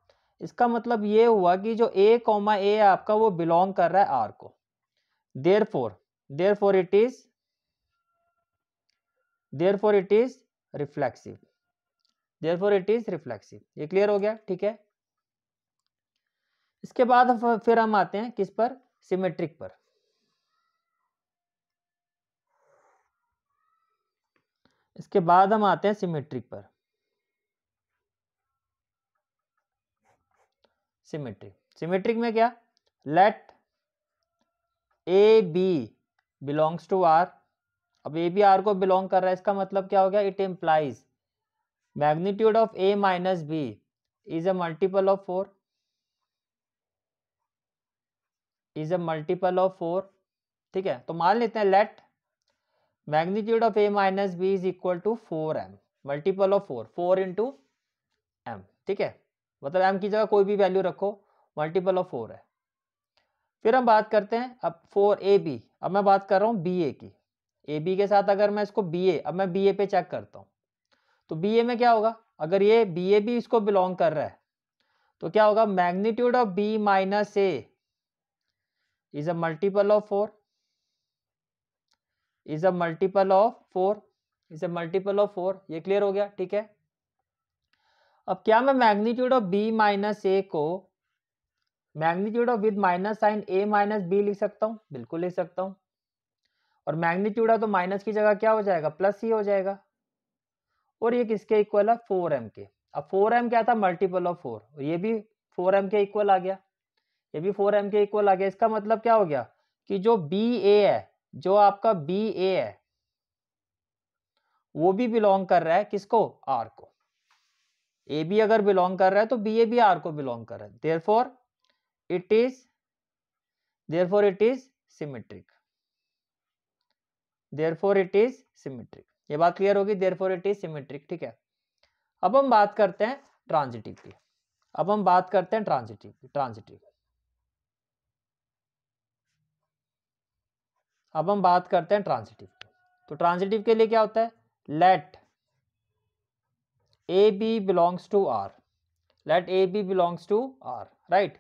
इसका मतलब ये हुआ कि जो a कॉमा ए आपका वो बिलोंग कर रहा है आर को। Therefore it is reflexive, therefore it is reflexive. ये क्लियर हो गया? ठीक है, इसके बाद फिर हम आते हैं किस पर? सिमेट्रिक पर। इसके बाद हम आते हैं सिमेट्रिक पर। सिमेट्रिक, सिमेट्रिक में क्या? Let A B belongs to R. अब ए बी आर को बिलोंग कर रहा है, इसका मतलब क्या हो गया? It implies magnitude of A minus B is a multiple of 4, is a multiple of 4। ठीक है, तो मान लेते हैं let magnitude of A minus B is equal to 4m, multiple of 4, 4 into M. ठीक है, मतलब m की जगह कोई भी वैल्यू रखो, मल्टीपल ऑफ 4 है। फिर हम बात करते हैं अब 4ab, अब मैं बात कर रहा हूँ ba की। ab के साथ अगर मैं इसको ba, अब मैं ba पे चेक करता हूँ तो ba में क्या होगा? अगर ये ba भी इसको बिलोंग कर रहा है तो क्या होगा? Magnitude of b minus A is a multiple of 4, is a multiple of 4, is a multiple of 4। ये क्लियर हो गया? ठीक है, अब क्या मैं magnitude of b minus A को magnitude of with minus sign a minus B लिख सकता हूं? बिल्कुल लिख सकता हूं। और मैग्नीट्यूड है तो माइनस की जगह क्या हो जाएगा? प्लस ही हो जाएगा। और ये किसके इक्वल है? 4m के। अब 4m क्या था? मल्टीपल ऑफ 4, ये भी 4m के इक्वल आ गया, ये भी 4m के इक्वल आ गया। इसका मतलब क्या हो गया कि जो बी ए है, जो आपका बी ए है वो भी बिलोंग कर रहा है किसको? आर को। ए बी अगर बिलोंग कर रहा है तो बी ए भी आर को बिलोंग कर रहा है, therefore it is symmetric, therefore it is symmetric. ये बात क्लियर होगी? Therefore it is symmetric. ठीक है, अब हम बात करते हैं ट्रांजिटिव की। अब हम बात करते हैं ट्रांजिटिव की। अब हम बात करते हैं ट्रांजिटिव की। तो ट्रांजिटिव के लिए क्या होता है? Let A B belongs to R, let A B belongs to R, right,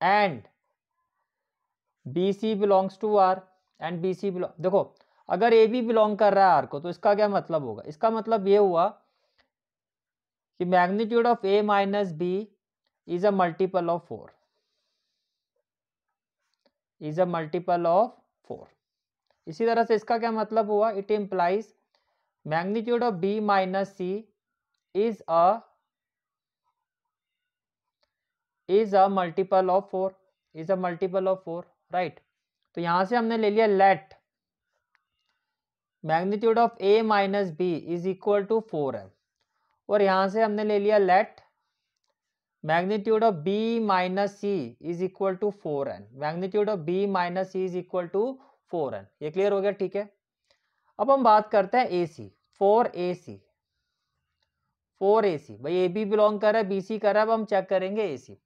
and B C belongs to R, and B C belong, देखो अगर ए बी बिलोंग कर रहा है आर को तो इसका क्या मतलब होगा? इसका मतलब ये हुआ कि magnitude of A minus B is a multiple of 4, is a multiple of 4। इसी तरह से इसका क्या मतलब हुआ, it implies magnitude of b minus C is a multiple of 4, is a multiple of 4, right. तो यहां से हमने ले लिया let magnitude of a minus B is equal to 4 है, और यहां से हमने ले लिया let magnitude of b minus C is equal to 4n, magnitude of b minus C is equal to 4n। ये क्लियर हो गया, ठीक है। अब हम बात करते हैं AC, 4AC, 4AC भाई ए बी बिलोंग कर रहा है, बी सी कर रहा है, अब हम चेक करेंगे AC।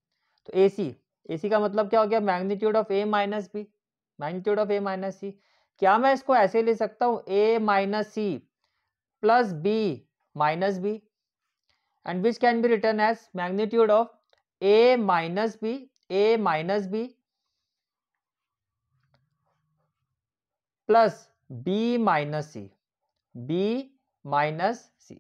तो AC का मतलब क्या हो गया, magnitude of A minus b, magnitude of A minus c. क्या मैं इसको ऐसे ले सकता हूँ, A minus c plus B minus b, and which can be written as magnitude of A minus B, A minus B plus B minus C, B minus C।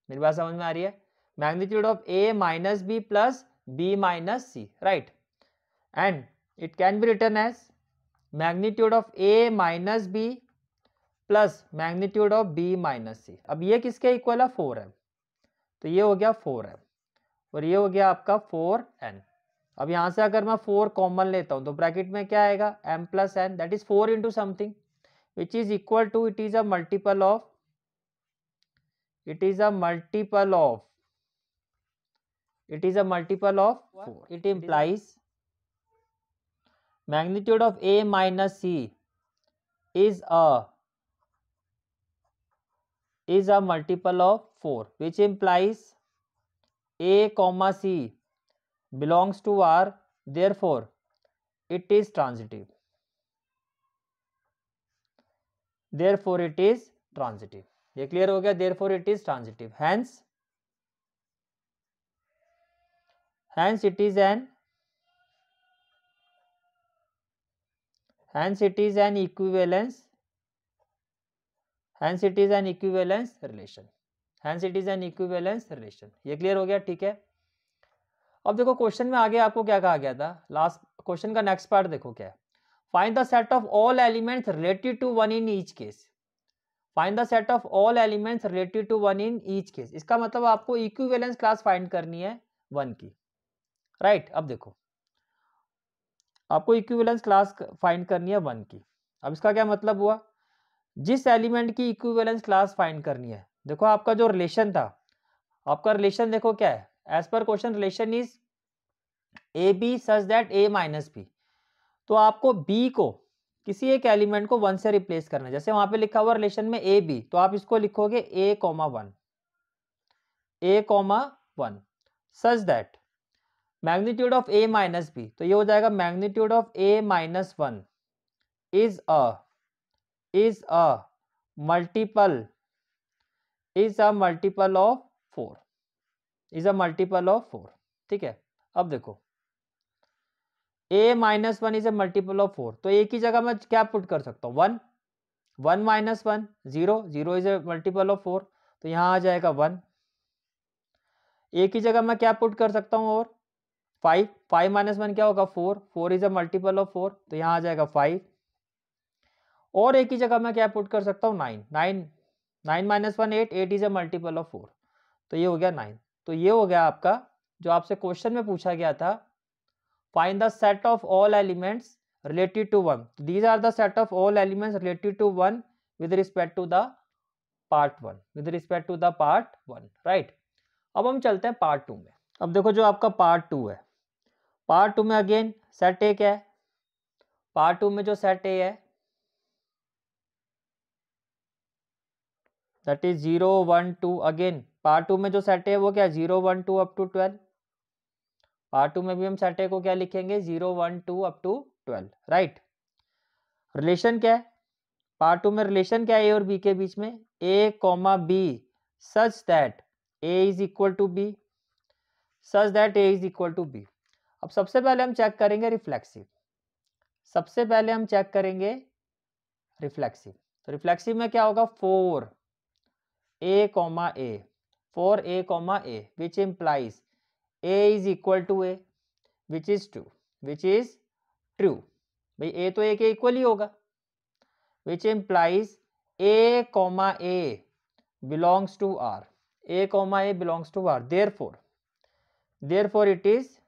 मेरी बात समझ में आ रही है, magnitude of A minus B plus B minus C, right, and it can be written as magnitude of A minus B plus magnitude of B minus C। अब ये किसके equal है, 4 है, तो ये हो गया 4 है, और ये हो गया आपका 4n। अब यहां से अगर मैं 4 कॉमन लेता हूं तो ब्रैकेट में क्या आएगा, m plus n, that is 4 into something which is equal to, it is a multiple of, it is a multiple of, it is a multiple of 4। It implies magnitude of a minus C is a multiple of 4, which implies A comma C belongs to R, therefore it is transitive, therefore it is transitive। ये clear हो गया, therefore it is transitive, hence it is an equivalence, hence it is an equivalence relation, hence it is an equivalence relation। ये clear हो गया, ठीक है। अब देखो क्वेश्चन में आगे आपको क्या कहा गया था, लास्ट क्वेश्चन का नेक्स्ट पार्ट देखो क्या है, find the set of all elements related to one in each case, find the set of all elements related to one in each case. इसका मतलब आपको इक्विवेलेंस क्लास फाइंड करनी है one की, राइट। अब देखो आपको इक्विवेलेंस क्लास फाइंड करनी है वन की। अब इसका क्या मतलब हुआ, जिस एलिमेंट की इक्विवेलेंस क्लास फाइंड करनी है, देखो आपका जो रिलेशन था, आपका रिलेशन देखो क्या है, एज पर question relation is A B such that A minus B. तो आपको बी को किसी एक एलिमेंट को वन से रिप्लेस करना है, जैसे वहां पे लिखा हुआ रिलेशन में ए बी, तो आप इसको लिखोगे a comma one, a comma one such that magnitude of A minus B, तो ये हो जाएगा magnitude of A minus one is a multiple, is a multiple of 4, is a multiple of 4, ठीक है। अब देखो a minus one is a multiple of 4, तो a की जगह मैं क्या पुट कर सकता हूँ, 1, 1 minus one 0, 0 is a multiple of 4, तो यहाँ आ जाएगा 1। a की जगह मैं क्या पुट कर सकता हूँ, और 5, 5 माइनस वन क्या होगा, 4, 4 इज ए मल्टीपल ऑफ 4, तो यहाँ आ जाएगा 5। और a की जगह मैं क्या पुट कर सकता हूँ, 9, 9, 9 minus one 8, 8 is a multiple of 4, तो ये हो गया 9। तो ये हो गया आपका जो आपसे क्वेश्चन में पूछा गया था, find the set of all elements related to 1, these are the set of all elements related to 1 with respect to the part 1, with respect to the part 1, right। अब हम चलते हैं पार्ट 2 में। अब देखो जो आपका पार्ट 2 है, पार्ट 2 में अगेन सेट ए क्या है, पार्ट 2 में जो सेट ए है दैट इज 0 1 2, अगेन पार्ट 2 में जो सेट है वो क्या है, 0 1 2 अप टू 12। पार्ट 2 में भी हम सेट ए को क्या लिखेंगे, 0 1 2 अप टू 12, राइट। रिलेशन क्या है, पार्ट 2 में रिलेशन क्या है ए और बी के बीच में, a comma B such that A is equal to b, such that A is equal to B. अब सबसे पहले हम चेक करेंगे रिफ्लेक्सिव, सबसे पहले हम चेक करेंगे रिफ्लेक्सिव। तो रिफ्लेक्सिव में क्या होगा, 4 a comma a, 4 a comma a which implies A is equal to a which is true, which is true, भाई ए तो ए के इक्वल ही होगा, which implies a comma a belongs to R, a comma a belongs to R, therefore it is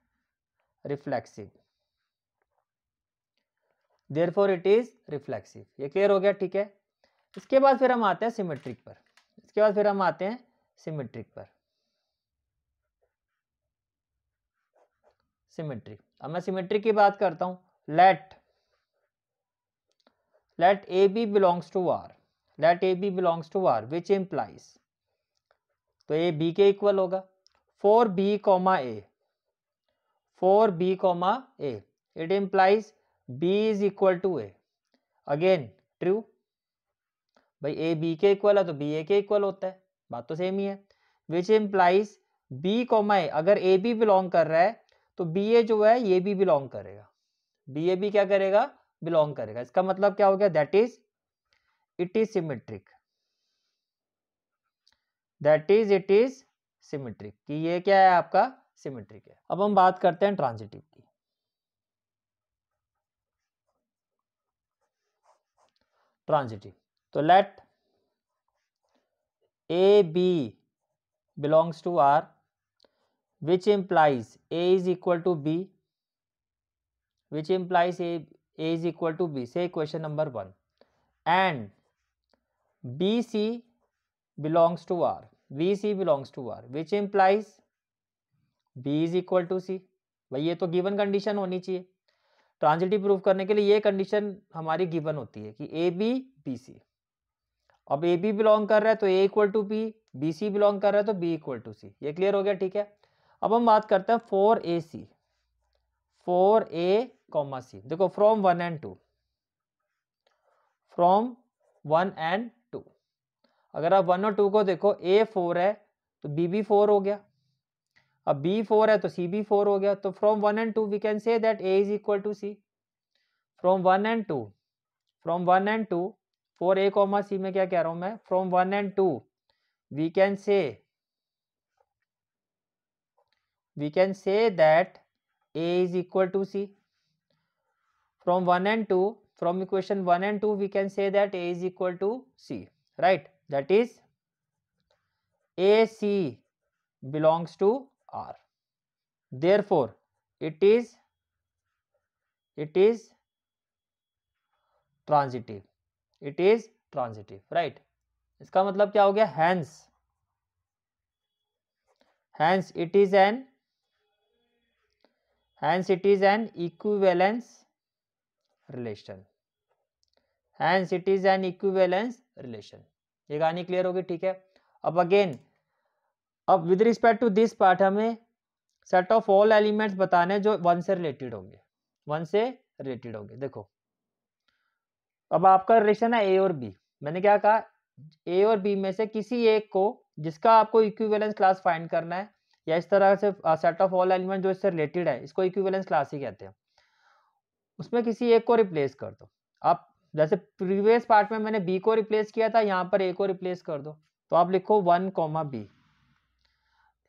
reflexive, therefore it is reflexive. ये clear हो गया, ठीक है। इसके बाद फिर हम आते हैं सिमेट्रिक पर, इसके बाद फिर हम आते हैं सिमेट्रिक पर। सिमेट्रिक, अब मैं सिमेट्रिक की बात करता हूं, let A B belongs to R, let A B belongs to R which implies, तो ए बी के इक्वल होगा, for B comma A, for B comma A it implies B is equal to A, again true, भाई A B के equal है तो B ए के equal होता है, बात तो सेम ही है। विच इम्प्लाइज बी कॉमा ए, अगर ए बी बिलोंग कर रहा है तो बी ए जो है ये भी बिलोंग करेगा, बी ए भी क्या करेगा, बिलोंग करेगा। इसका मतलब क्या हो गया, that is it is symmetric, that is it is symmetric, कि ये क्या है आपका सिमेट्रिक है। अब हम बात करते हैं ट्रांजिटिव की। ट्रांजिटिव, तो let A B belongs to R which implies a is equal to b, which implies a is equal to b, say question number 1, and bc belongs to r, bc belongs to r which implies b is equal to c। भाई ये तो given condition होनी चाहिए, transitive proof करने के लिए ये condition हमारी गिवन होती है कि ए बी बी सी। अब ए बी बिलोंग कर रहा है तो a equal to b, b C belong कर रहा है तो बी इक्वल टू सी। ये क्लियर हो गया, ठीक है। अब हम बात करते हैं for a c, for A comma c. देखो फ्रॉम 1 and 2, फ्रॉम 1 and 2, अगर आप 1 और 2 को देखो, ए 4 है तो बी भी 4 हो गया, अब बी 4 है तो सी भी 4 हो गया, तो from 1 and 2 we can say that A is equal to C. From 1 and 2, from 1 and 2, for A comma C में क्या कह रहा हूं मैं, from 1 and 2 we can say that a is equal to c। From 1 and 2, from equation 1 and 2 we can say that a is equal to c, right? That is ac belongs to r, therefore it is transitive, it is transitive, right? इसका मतलब क्या हो गया, hence it is an equivalence relation, hence it is an equivalence relation। ये कहानी clear होगी, ठीक है। अब अगेन, अब with respect to this part हमें सेट ऑफ ऑल एलिमेंट्स बताने जो 1 से रिलेटेड होंगे, 1 से रिलेटेड होंगे। देखो अब आपका रिलेशन है ए और बी, मैंने क्या कहा, ए और बी में से किसी एक को, जिसका आपको इक्विवेलेंस क्लास फाइंड करना है, या इस तरह से सेट ऑफ ऑल एलिमेंट जो इससे रिलेटेड है, इसको इक्विवेलेंस क्लास ही कहते हैं, उसमें किसी एक को रिप्लेस कर दो। आप जैसे प्रीवियस पार्ट में मैंने बी को रिप्लेस किया था, यहाँ पर ए को रिप्लेस कर दो, तो आप लिखो 1 comma B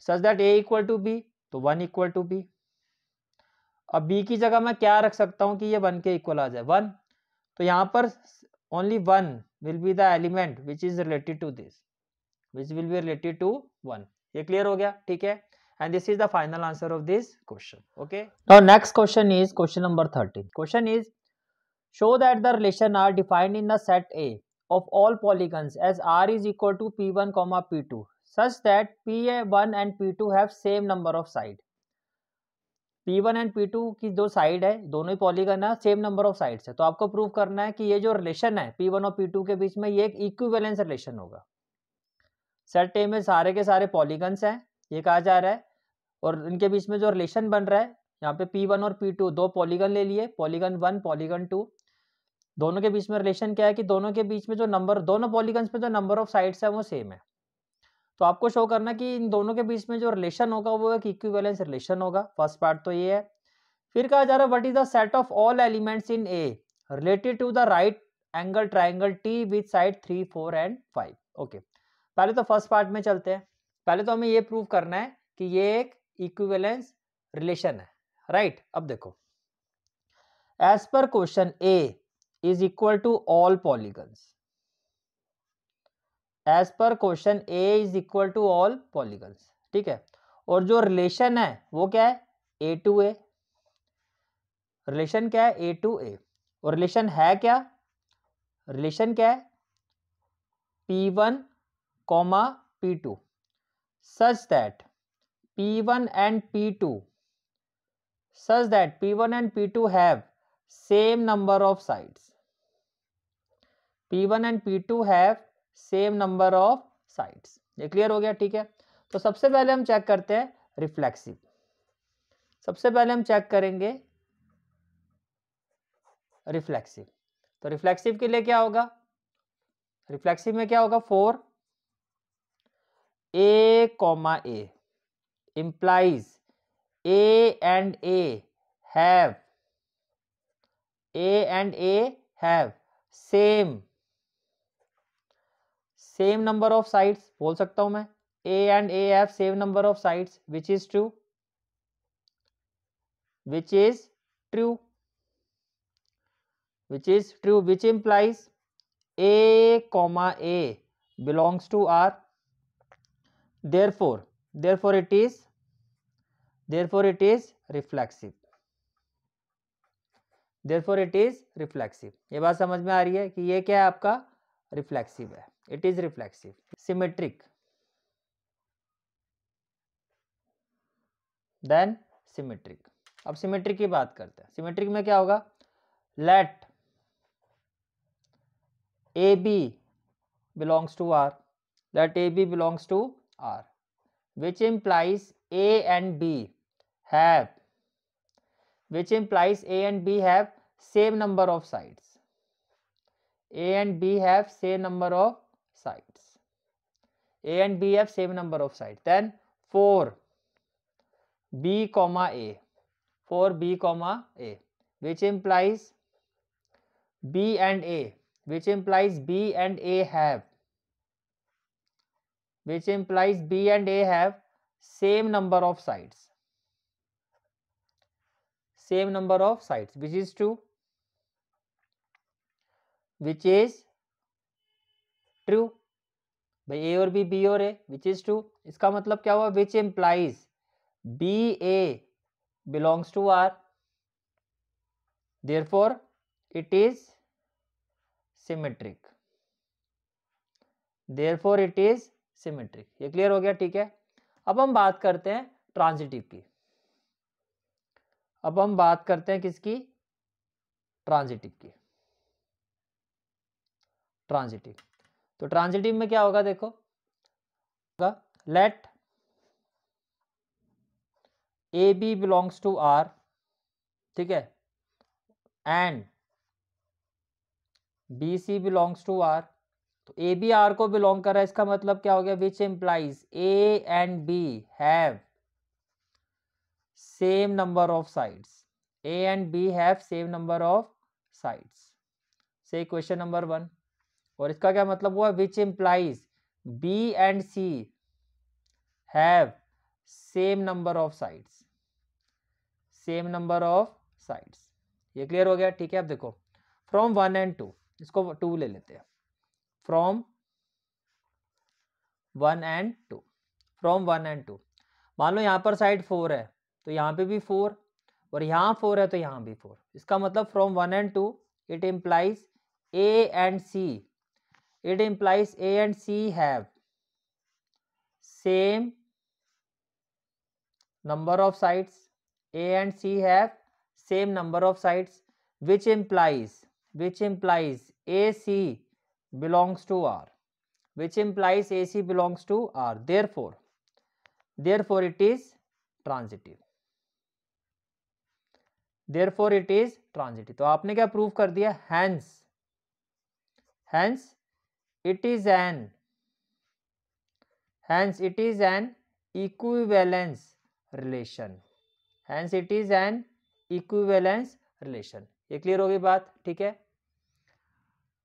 such that A equal to B, तो 1 इक्वल टू बी। अब बी की जगह मैं क्या रख सकता हूँ कि ये 1 के इक्वल आ जाए, 1, तो यहाँ पर only 1 will be the element which is related to this, which will be related to 1। ये क्लियर हो गया, ठीक है। And this is the final answer of this question. Okay. Now next question is question number 13. Question is, show that the relation are defined in the set A of all polygons as R is equal to P1 comma P2 such that P1 and P2 have same number of side. P1 and P2 की दो side है, दोनों ही polygon है, same number of sides है, तो आपको prove करना है कि ये जो रिलेशन है P1 और P2 के बीच में, ये एक इक्विवेलेंस रिलेशन होगा। सेट ए में सारे के सारे पॉलीगन्स हैं, ये कहा जा रहा है, और इनके बीच में जो रिलेशन बन रहा है, यहाँ पे P1 और P2 दो पॉलीगन ले लिए, पॉलीगन 1 पॉलीगन 2, दोनों के बीच में रिलेशन क्या है कि दोनों के बीच में जो नंबर, दोनों पॉलीगन्स पे जो नंबर ऑफ साइड्स है वो सेम है। तो आपको शो करना कि इन दोनों के बीच में जो रिलेशन होगा वो एक इक्विवेलेंस रिलेशन होगा। फर्स्ट पार्ट तो ये है। फिर कहा जा रहा है what is the set of all elements in A related to the right angle triangle T with side 3, 4 and 5। Okay, पहले तो फर्स्ट पार्ट में चलते हैं। पहले तो हमें ये प्रूव करना है कि ये एक इक्विवेलेंस रिलेशन है, राइट। अब देखो, एज पर question A is equal to all polygons, as पर question A is equal to all polygons, ठीक है। और जो रिलेशन है वो क्या है, ए टू ए, रिलेशन क्या है, ए टू ए। और रिलेशन है क्या, रिलेशन क्या है, P1, P2 such that P1 and P2 have same number of sides, P1 and P2 have same number of sides। ये क्लियर हो गया, ठीक है। तो सबसे पहले हम चेक करते हैं रिफ्लेक्सिव, सबसे पहले हम चेक करेंगे रिफ्लेक्सिव। तो रिफ्लेक्सिव के लिए क्या होगा, रिफ्लेक्सिव में क्या होगा, 4 A, implies A and A have same number of sides, बोल सकता हूं मैं A and A have same number of sides, which is true, which implies A, A belongs to R, therefore it is reflexive, therefore it is reflexive। ये बात समझ में आ रही है कि ये क्या है, आपका रिफ्लेक्सिव है, it is reflexive. Symmetric, then symmetric. अब सिमेट्रिक की बात करते हैं। सिमेट्रिक में क्या होगा, let A B belongs to R, let A B belongs to R, which implies A and B have same number of sides, A and B have same number of sides, then for B, A, which implies B and A, have same number of sides, which is true, भाई A और B और A, which is true। इसका मतलब क्या हुआ, which implies BA belongs to R, therefore it is symmetric, ये clear हो गया, ठीक है। अब हम बात करते हैं ट्रांजिटिव की, किसकी, ट्रांजिटिव की। तो ट्रांजिटिव में क्या होगा, देखो, let A B belongs to R, ठीक है, and B C belongs to R. तो ए बी आर को बिलोंग कर रहा है, इसका मतलब क्या हो गया, which implies A and B have same number of sides, same number of sides. से क्वेश्चन नंबर 1। और इसका क्या मतलब हुआ, which implies B and C have same number of sides, ये क्लियर हो गया, ठीक है। अब देखो फ्रॉम 1 and 2, इसको 2 ले लेते हैं, फ्रॉम 1 and 2, मान लो यहाँ पर साइड 4 है तो यहाँ पे भी 4, और यहाँ 4 है तो यहाँ भी 4। इसका मतलब from 1 and 2 it implies A and C have same number of sides, which implies AC belongs to R, therefore it is transitive, तो आपने क्या प्रूव कर दिया, hence it is an equivalence relation, ये क्लियर होगी बात, ठीक है।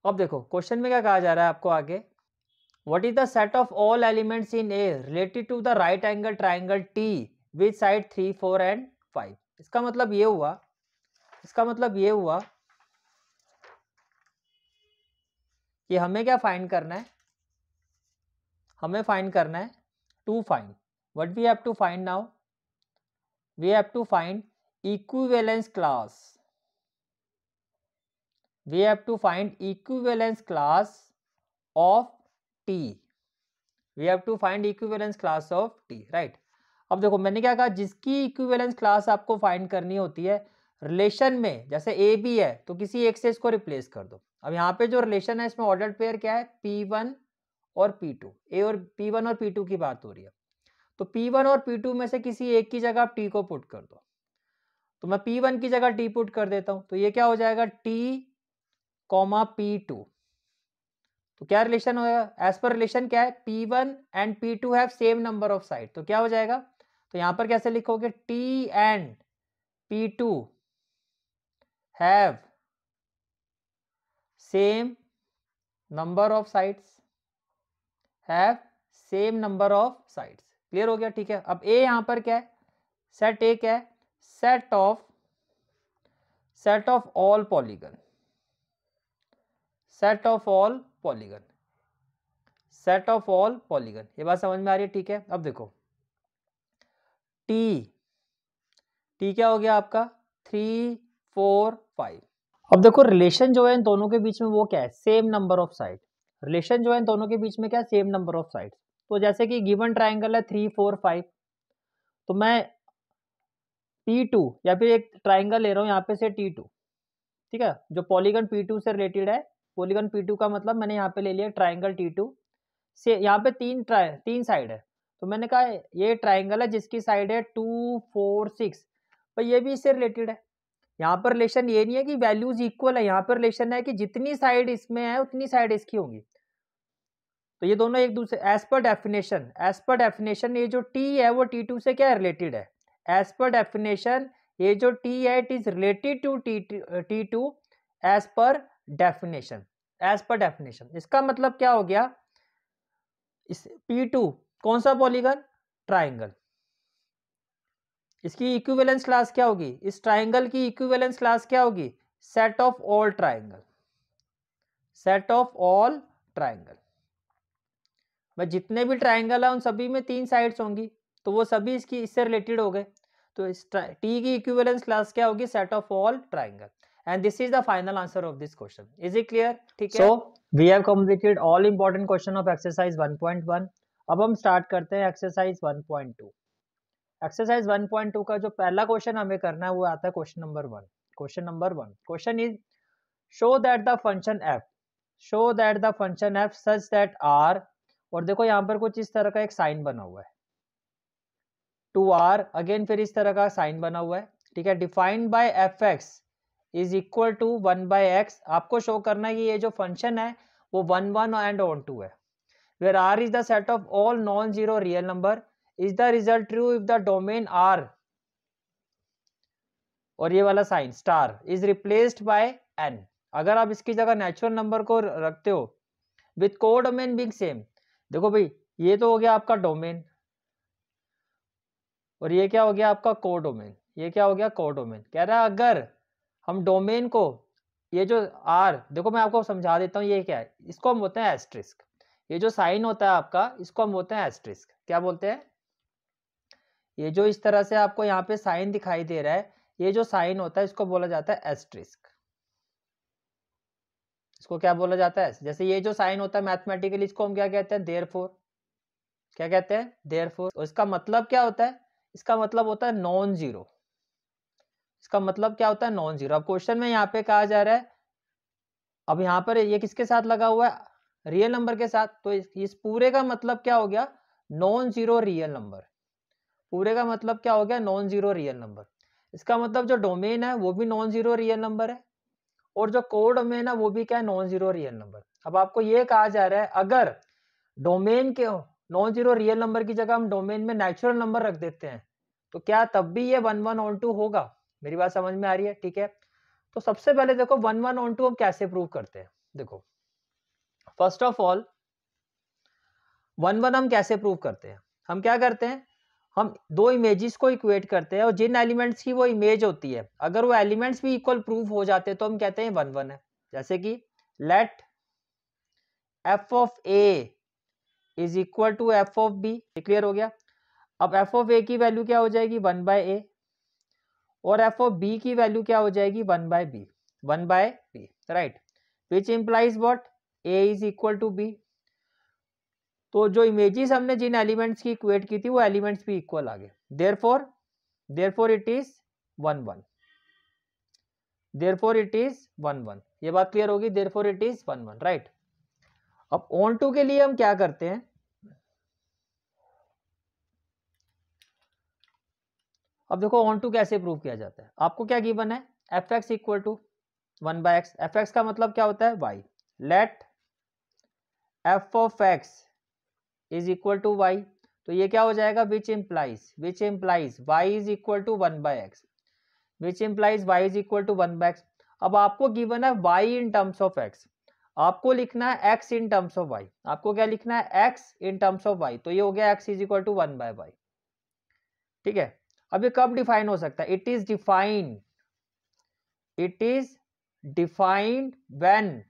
अब देखो क्वेश्चन में क्या कहा जा रहा है आपको आगे, what is the set of all elements in A related to the right angle triangle T with side 3, 4 and 5। इसका मतलब ये हुआ इसका मतलब ये हुआ कि हमें क्या फाइंड करना है, हमें फाइंड करना है to find what we have to find now, we have to find equivalence class, we have to find equivalence class of t, we have to find equivalence class of t, right? अब देखो मैंने क्या कहा, जिसकी equivalence class आपको find करनी होती है रिलेशन में, जैसे ए बी है तो किसी एक से इसको रिप्लेस कर दो। अब यहाँ पे जो रिलेशन है इसमें ऑर्डर्ड पेयर क्या है, P1 और P2, ए और P1 और P2 की बात हो रही है। तो P1 और P2 में से किसी एक की जगह आप T को पुट कर दो, तो मैं P1 की जगह T पुट कर देता हूँ, तो ये क्या हो जाएगा T कॉमा P2। तो क्या रिलेशन होगा, एज पर रिलेशन क्या है, P1 and P2 have same number of side, तो क्या हो जाएगा, तो यहां पर कैसे लिखोगे, T and P2 have same number of sides, have same number of sides. Clear हो गया, ठीक है। अब ए यहां पर क्या है, सेट ए क्या है, set of all polygon, set of all polygon, set of all polygon. ये बात समझ में आ रही है, ठीक है। अब देखो टी क्या हो गया आपका 3 4 5। अब देखो रिलेशन जो है इन दोनों के बीच में वो क्या है, same number of side, relation जो है इन दोनों के बीच में क्या है, सेम नंबर ऑफ साइड। तो जैसे कि गिवन ट्राइंगल है 3 4 5, तो मैं P2 या फिर एक ट्राइंगल ले रहा हूँ यहाँ पे से T2, ठीक है, जो पॉलीगन P2 से रिलेटेड है। पॉलीगन P2 का मतलब मैंने यहाँ पे ले लिया ट्राइंगल T2 से, यहाँ पे तीन साइड है, तो मैंने कहा ये ट्राइंगल है जिसकी साइड है 2 4 6, पर ये भी इससे रिलेटेड है। यहाँ पर रिलेशन ये नहीं है कि वैल्यूज इक्वल है, यहाँ पर रिलेशन है कि जितनी साइड इसमें है उतनी साइड इसकी होंगी। तो ये दोनों एक दूसरे एज पर डेफिनेशन ये जो T है वो T2 से क्या रिलेटेड है, एज पर डेफिनेशन ये जो T है it is related to T2 as per definition, as per definition. इसका मतलब क्या हो गया, इस P2 कौन सा पॉलीगन, ट्राइंगल, इसकी इक्विवेलेंस क्लास क्या होगी, इस ट्राइंगल की इक्विवेलेंस क्लास क्या होगी, set of all triangle, set of all triangle. मैं जितने भी ट्राइंगल है उन सभी में 3 साइड्स होंगी, तो वो सभी इससे रिलेटेड हो गए। तो इस टी की इक्विवेलेंस क्लास क्या होगी, set of all triangle. And this is the final answer of this question. Is it clear, ठीक है। So we have completed all important question of exercise 1.1। अब हम स्टार्ट करते हैं एक्सरसाइज 1.2। एक्सरसाइज 1.2 का जो पहला क्वेश्चन हमें करना है वो आता है question number 1। Question is show that the function F such that R, और देखो यहाँ पर कुछ इस तरह का एक साइन बना हुआ है, टू आर, अगेन फिर इस तरह का साइन बना हुआ है, ठीक है। Defined by F x is equal to 1/x। आपको शो करना है कि ये जो फंक्शन है वो 1 1 एंड ऑन 2 है, where R is the set of all non zero real number, is the result true if the domain R, और ये वाला sign star is replaced by N. अगर आप इसकी जगह नेचुरल नंबर को रखते हो विथ को डोमेन बिंग सेम, देखो भाई ये तो हो गया आपका डोमेन, और ये क्या हो गया आपका कोडोमेन, ये क्या हो गया कोडोमेन। कह रहा है अगर हम डोमेन को, ये जो आर, देखो मैं आपको समझा देता हूँ ये क्या है, इसको हम बोलते हैं एस्ट्रिस्क। ये जो साइन होता है आपका इसको हम बोलते हैं एस्ट्रिस्क। क्या बोलते हैं, ये जो इस तरह से आपको यहाँ पे साइन दिखाई दे रहा है, ये जो साइन होता है इसको बोला जाता है एस्ट्रिस्क। इसको क्या बोला जाता है, जैसे ये जो साइन होता है मैथमेटिकली इसको हम क्या कहते हैं, देयरफॉर। क्या कहते हैं, देयरफॉर। और इसका मतलब क्या होता है, इसका मतलब होता है नॉन जीरो। इसका मतलब क्या होता है, नॉन जीरो। अब क्वेश्चन में यहाँ पे कहा जा रहा है, अब यहाँ पर ये किसके साथ लगा हुआ है, रियल नंबर के साथ, तो इस पूरे का मतलब क्या हो गया, नॉन जीरो रियल नंबर। पूरे का मतलब क्या हो गया, नॉन जीरो रियल नंबर। इसका मतलब जो डोमेन है वो भी नॉन जीरो रियल नंबर है, और जो को डोमेन है वो भी क्या है, नॉन जीरो रियल नंबर। अब आपको ये कहा जा रहा है अगर डोमेन के नॉन जीरो रियल नंबर की जगह हम डोमेन में नेचुरल नंबर रख देते हैं तो क्या तब भी ये 1 1 ऑन 2 होगा। मेरी बात समझ में आ रही है, ठीक है। तो सबसे पहले देखो 1 1 ऑन 2 हम कैसे प्रूव करते हैं। देखो फर्स्ट ऑफ ऑल 1 1 हम कैसे प्रूव करते हैं, हम क्या करते हैं, हम दो इमेजेस को इक्वेट करते हैं और जिन एलिमेंट्स की वो इमेज होती है अगर वो एलिमेंट्स भी इक्वल प्रूव हो जाते हैं तो हम कहते हैं 1 1 है। जैसे कि let F of A is equal to F of B, clear हो गया। अब एफ ऑफ ए की वैल्यू क्या हो जाएगी 1 बाय ए और एफ ऑफ बी की वैल्यू क्या हो जाएगी 1 by B, 1 by B, right, which implies what A is equal to B. तो जो इमेजेस हमने जिन एलिमेंट्स की इक्वेट की थी वो एलिमेंट्स भी इक्वल आ गए। Therefore it is 1 1, therefore it is 1 1, ये बात क्लियर होगी, देयरफॉर इट इज 1 1, राइट। अब ऑन टू के लिए हम क्या करते हैं, अब देखो ऑन टू कैसे प्रूव किया जाता है। आपको क्या गिवन है, f x equal to 1 by x, f x का मतलब क्या होता है y, let F of x is equal to y, तो ये क्या हो जाएगा which implies y is equal to 1 by x, which implies y is equal to 1 by x. अब आपको गिवन है y in terms of x, आपको लिखना है x in terms of y, आपको क्या लिखना है x in terms of y, तो ये हो गया x is equal to 1 by y, ठीक है। अब ये कब डिफाइन हो सकता है, it is defined when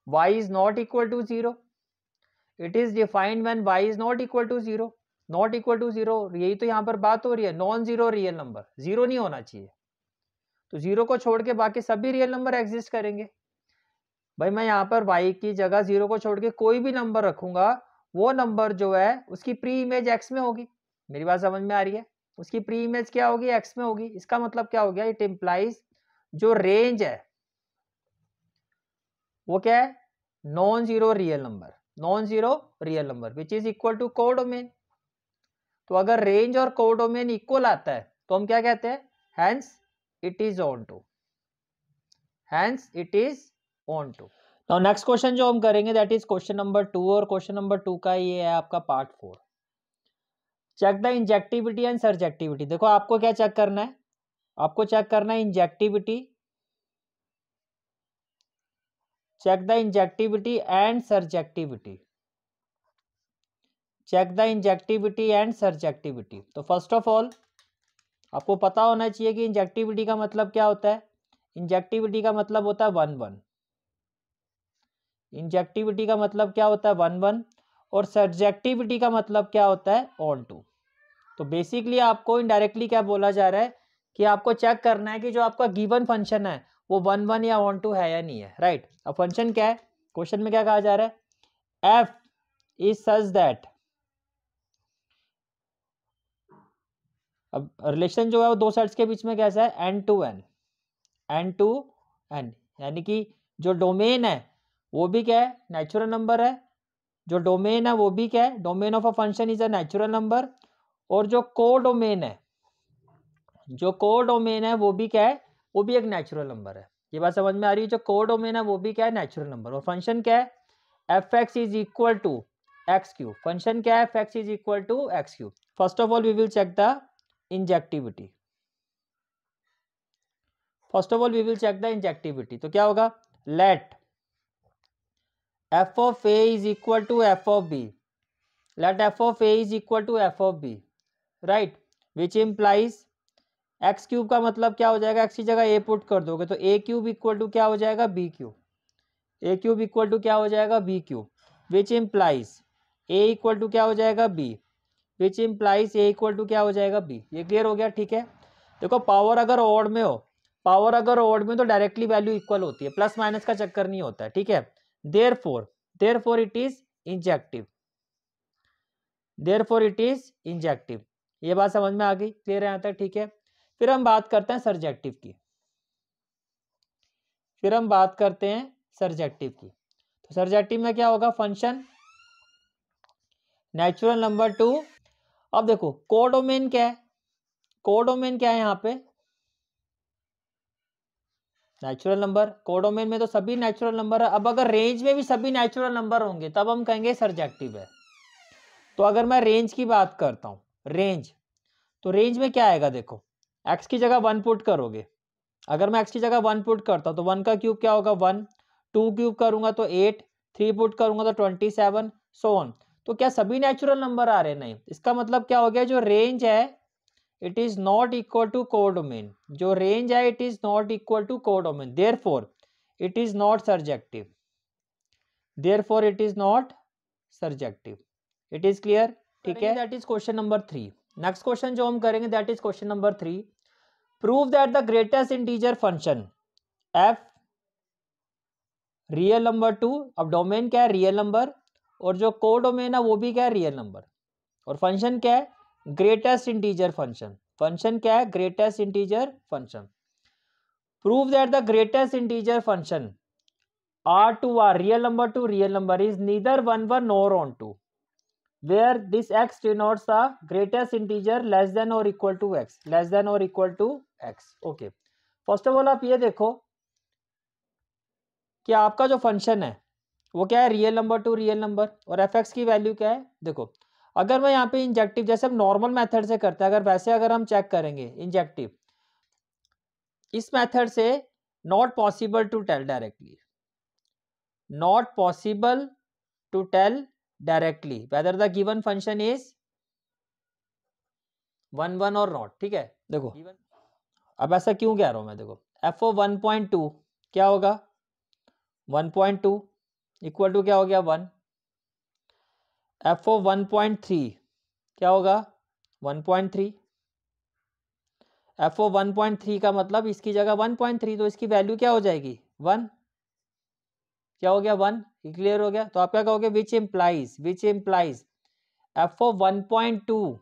y is not equal to 0, it is defined when y is not equal to 0, not equal to 0, यही तो यहाँ पर बात हो रही है, non zero real number, zero नहीं होना चाहिए, तो जीरो को छोड़ के बाकी सभी रियल नंबर एग्जिस्ट करेंगे। भाई मैं यहाँ पर y की जगह जीरो को छोड़ के कोई भी नंबर रखूंगा, वो नंबर जो है उसकी प्री इमेज x में होगी, मेरी बात समझ में आ रही है, उसकी प्री इमेज क्या होगी x में होगी। इसका मतलब क्या हो गया, इट इम्प्लाइज जो रेंज है वो क्या है, non zero real number which is equal to codomain. तो अगर रेंज और कोडोमेन इक्वल आता है तो हम क्या कहते हैं, hence it is onto, now next question जो हम करेंगे दैट इज क्वेश्चन नंबर 2, और क्वेश्चन नंबर 2 का ये है आपका part 4। Check the injectivity and surjectivity. देखो आपको क्या चेक करना है, आपको चेक करना है injectivity, check the injectivity and surjectivity, check the injectivity and surjectivity। तो फर्स्ट ऑफ ऑल आपको पता होना चाहिए कि इंजेक्टिविटी का मतलब क्या होता है, इंजेक्टिविटी का मतलब होता है 1 1, इंजेक्टिविटी का मतलब क्या होता है 1 1, और सर्जेक्टिविटी का मतलब क्या होता है ऑन टू। तो बेसिकली आपको इनडायरेक्टली क्या बोला जा रहा है कि आपको चेक करना है कि जो आपका गिवन फंक्शन है वो 1 1 या ऑन टू है या नहीं है, राइट। अब फंक्शन क्या है, क्वेश्चन में क्या कहा जा रहा है, f इज सच दैट, अब रिलेशन जो है वो दो सेट्स के बीच में कैसा है, n टू n, यानी कि जो डोमेन है वो भी क्या है, नेचुरल नंबर है, जो डोमेन है वो भी क्या है, domain of a function is a natural number, और जो कोडोमेन है, जो कोडोमेन है वो भी क्या है, वो भी एक नेचुरल नंबर है। ये बात समझ में आ रही है, जो कोडोमेन है वो भी क्या है, नेचुरल नंबर। और फंक्शन क्या है, f x is equal to x cube, function क्या है, f x is equal to x cube. First of all we will check the injectivity, तो क्या होगा, let F of A is equal to F of b, let F of A is equal to F of b, right, which implies x cube का मतलब क्या हो जाएगा, x की जगह ए पुट कर दोगे तो ए क्यूब इक्वल टू क्या हो जाएगा, b cube, a cube equal to क्या हो जाएगा, b cube, which implies a equal to क्या हो जाएगा, b, which implies a equal to क्या हो जाएगा, बी। ये क्लियर हो गया, ठीक है। देखो पावर अगर ऑड में हो, तो डायरेक्टली वैल्यू इक्वल होती है, प्लस माइनस का चक्कर नहीं होता है, ठीक है। देयरफॉर इट इज इंजेक्टिव, ये बात समझ में आ गई, क्लियर है यहाँ तक, ठीक है। फिर हम बात करते हैं सर्जेक्टिव की, तो सर्जेक्टिव में क्या होगा, फंक्शन नेचुरल नंबर 2। अब देखो कोडोमेन क्या है, यहाँ पे नेचुरल नंबर, कोडोमेन में तो सभी नेचुरल नंबर है। अब अगर रेंज में भी सभी नेचुरल नंबर होंगे तब हम कहेंगे सर्जेक्टिव है। तो अगर मैं रेंज की बात करता हूँ, तो रेंज में क्या आएगा, देखो x की जगह 1 पुट करोगे, अगर मैं x की जगह 1 पुट करता हूँ तो 1 का क्यूब क्या होगा 1, 2 क्यूब करूंगा तो 8, 3 पुट करूंगा तो 27, सो ऑन। तो क्या सभी नेचुरल नंबर आ रहे हैं? नहीं। इसका मतलब क्या हो गया, जो रेंज है it is not equal to codomain, जो रेंज है it is not equal to codomain, therefore it is not surjective, therefore it is not surjective. It is clear? ठीक है, that is question number 3। Next question जो हम करेंगे that is question number 3। Prove that the greatest integer function f real number 2, अब domain क्या है? Real number, और जो कोडोमेन है वो भी क्या है? रियल नंबर, और फंक्शन क्या है? Greatest integer function. फंक्शन क्या है? Greatest integer function. Prove that the greatest integer function R to R, real number to real number, is neither 1 1 nor on 2, where this x denotes the greatest integer less than or equal to x, less than or equal to x. Okay, first of all आप ये देखो कि आपका जो function है वो क्या है? Real number to real number, और एफ एक्स की वैल्यू क्या है? देखो, अगर मैं यहाँ पे इंजेक्टिव जैसे हम नॉर्मल मेथड से करते हैं, अगर वैसे अगर हम चेक करेंगे इंजेक्टिव, इस मेथड से not possible to tell directly, not possible to tell directly whether the given function is 1 1 or not। ठीक है, देखो अब ऐसा क्यों कह रहा हूं मैं, देखो एफ ओ 1.2 क्या होगा? 1.2 इक्वल टू क्या हो गया? 1। एफ ओ 1.3 क्या होगा? 1.3। एफ ओ 1.3 का मतलब इसकी जगह 1.3, तो इसकी वैल्यू क्या हो जाएगी? 1। क्या हो गया? 1। क्लियर हो गया? तो आप क्या कहोगे? विच इम्प्लाइज एफ ओ 1.2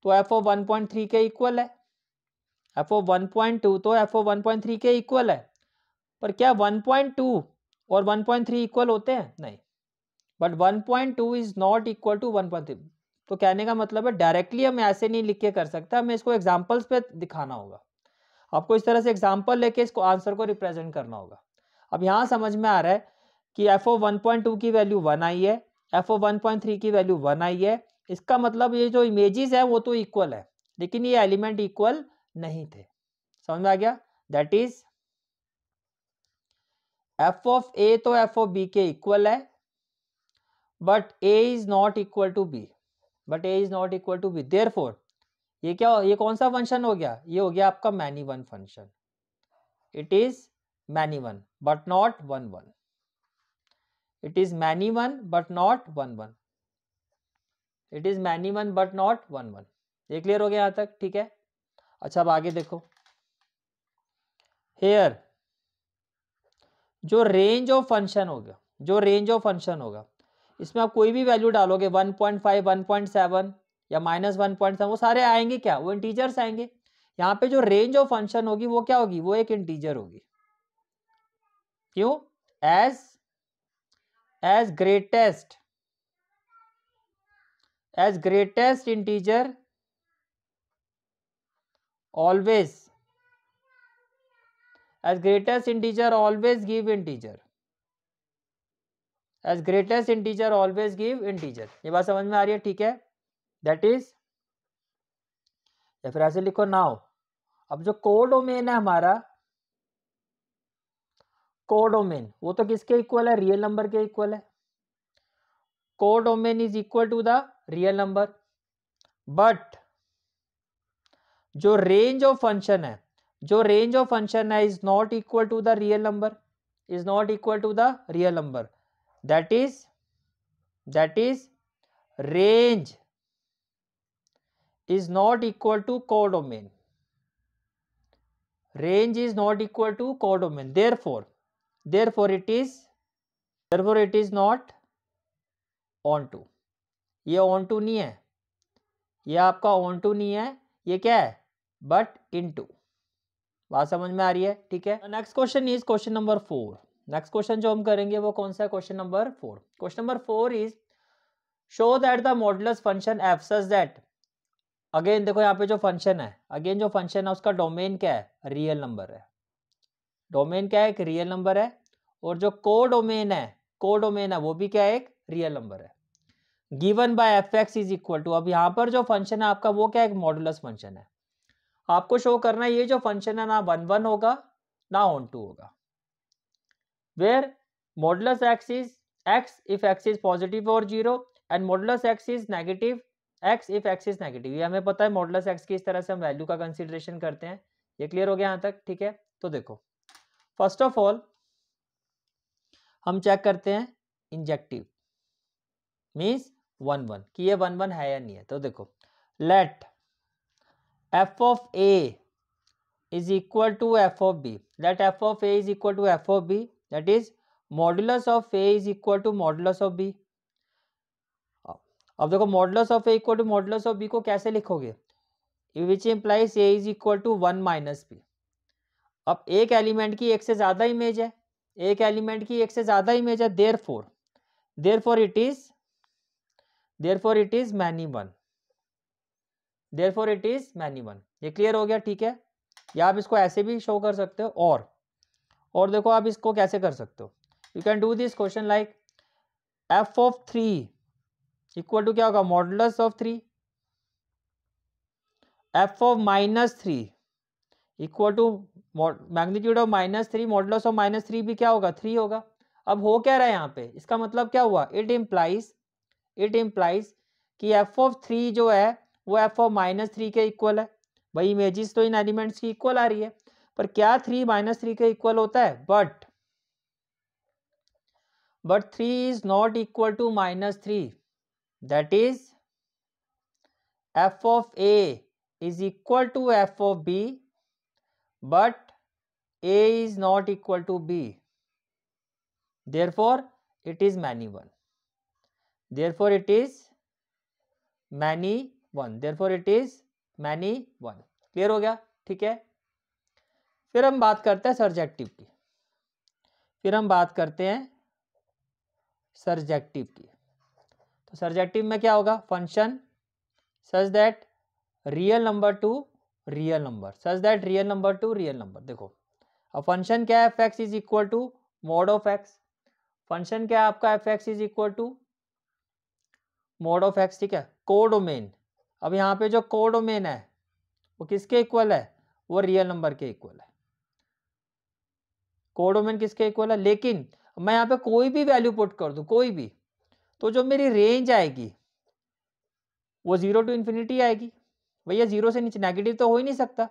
तो एफ ओ 1.3 के इक्वल है। एफ ओ 1.2 तो एफ ओ 1.3 के इक्वल है, पर क्या 1.2 और 1.3 इक्वल होते हैं? नहीं, but 1.2 is not equal to 1.3। तो कहने का मतलब है डायरेक्टली हम ऐसे नहीं लिख के कर सकते, हमें इसको एग्जाम्पल्स पे दिखाना होगा। आपको इस तरह से एग्जाम्पल लेके इसको आंसर को रिप्रेजेंट करना होगा। अब यहाँ समझ में आ रहा है कि एफ ओ 1.2 की वैल्यू 1 आई है, एफ ओ 1.3 की वैल्यू 1 आई है। इसका मतलब ये जो इमेजेस है वो तो इक्वल है, लेकिन ये एलिमेंट इक्वल नहीं थे। समझ में आ गया? That is f of a तो एफ ऑफ बी के इक्वल है, but a is not equal to b, but a is not equal to b. Therefore ये क्या, ये कौन सा फंक्शन हो गया? ये हो गया आपका many one function. It is many one but not 1 1। It is many one but not 1 1। It is many one but not 1 1। ये क्लियर हो गया यहां तक? ठीक है, अच्छा अब आगे देखो। हेयर जो रेंज ऑफ फंक्शन होगा, जो रेंज ऑफ फंक्शन होगा, इसमें आप कोई भी वैल्यू डालोगे 1.5 1.7 या -1.7, वो सारे आएंगे क्या? वो इंटीजर्स आएंगे। यहाँ पे जो रेंज ऑफ फंक्शन होगी वो क्या होगी? वो एक इंटीजर होगी। क्यों? As greatest integer always, as greatest integer always give integer, as greatest integer always give integer। ये बात समझ में आ रही है? ठीक है, दैट इज, या फिर ऐसे लिखो नाउ। अब जो कोडोमेन है हमारा, कोडोमेन वो तो किसके इक्वल है? रियल नंबर के इक्वल है। Codomain is equal to the real number, but जो रेंज ऑफ फंक्शन है, जो रेंज ऑफ फंक्शन है is not equal to the real number, is not equal to the real number. That is range is not equal to codomain, range is not equal to codomain, therefore it is not onto। ये onto नहीं है, ये आपका onto नहीं है, ये क्या है? but into। बात समझ में आ रही है? ठीक है, next question is question number 4। Next question जो हम करेंगे वो कौन सा है? Question number 4। Question number 4 is show that the modulus function F such that, again देखो यहाँ पे जो फंक्शन है, अगेन जो फंक्शन है उसका डोमेन क्या है? रियल नंबर है। डोमेन क्या है? एक रियल नंबर है, और जो कोडोमेन है वो भी क्या है? एक रियल नंबर है। Given by F x is equal to, अब यहाँ पर जो फंक्शन है आपका वो क्या है? एक मॉडुलस फंक्शन है। आपको शो करना है ये जो फंक्शन है ना 1 1 होगा ना ऑन 2 होगा, where modulus x is x if x is positive और 0, and modulus x is negative x if x is negative. ये हमें पता है मॉडुलस एक्स की इस तरह से हम वैल्यू का कंसिडरेशन करते हैं। ये क्लियर हो गया यहाँ तक? ठीक है, तो देखो फर्स्ट ऑफ ऑल हम चेक करते हैं इंजेक्टिव मीन्स 1 1 कि ये 1 1 है या नहीं है। तो देखो let F of a is equal to f of b, let f of a is equal to f of b, that is modulus of a is equal to modulus of b। अब देखो modulus of a equal to modulus of b को कैसे लिखोगे, which implies a is equal to 1 minus b। अब एक element की एक से ज्यादा इमेज है, एक एलिमेंट की एक से ज्यादा इमेज है, therefore it is many one, therefore it is many one। ये क्लियर हो गया? ठीक है, या आप इसको ऐसे भी शो कर सकते हो और देखो आप इसको कैसे कर सकते हो, you can do this question like f of 3 equal to क्या होगा, modulus of 3, f of -3 equal to magnitude of -3, modulus of -3 भी क्या होगा, 3 होगा। अब हो क्या रहा है यहाँ पे, इसका मतलब क्या हुआ, इट इम्प्लाइज कि एफ ऑफ 3 जो है वो एफ ऑफ -3 के इक्वल है। भाई इमेजेस तो इन एलिमेंट्स की इक्वल आ रही है, पर क्या 3 -3 के इक्वल होता है, but 3 is not equal to -3, that is f of A is equal to F of b, but a is not equal to b, therefore it is many one, therefore it is many one, therefore it is many one। Clear हो गया? ठीक है, फिर हम बात करते हैं surjective की, तो सर्जेक्टिव में क्या होगा, function such that real number to real number, देखो अब फंक्शन क्या है, f x is equal to mod of x, function क्या है आपका, f x is equal to mod of x. ठीक है, कोडोमेन, अब यहाँ पे जो कोडोमेन है वो किसके इक्वल है, वो रियल नंबर के इक्वल है। कोडोमेन किसके इक्वल है, लेकिन मैं यहाँ पे कोई भी वैल्यू पुट कर दूं, कोई भी, तो जो मेरी रेंज आएगी वो 0 to इन्फिनिटी आएगी। भैया 0 से नीचे नेगेटिव तो हो ही नहीं सकता,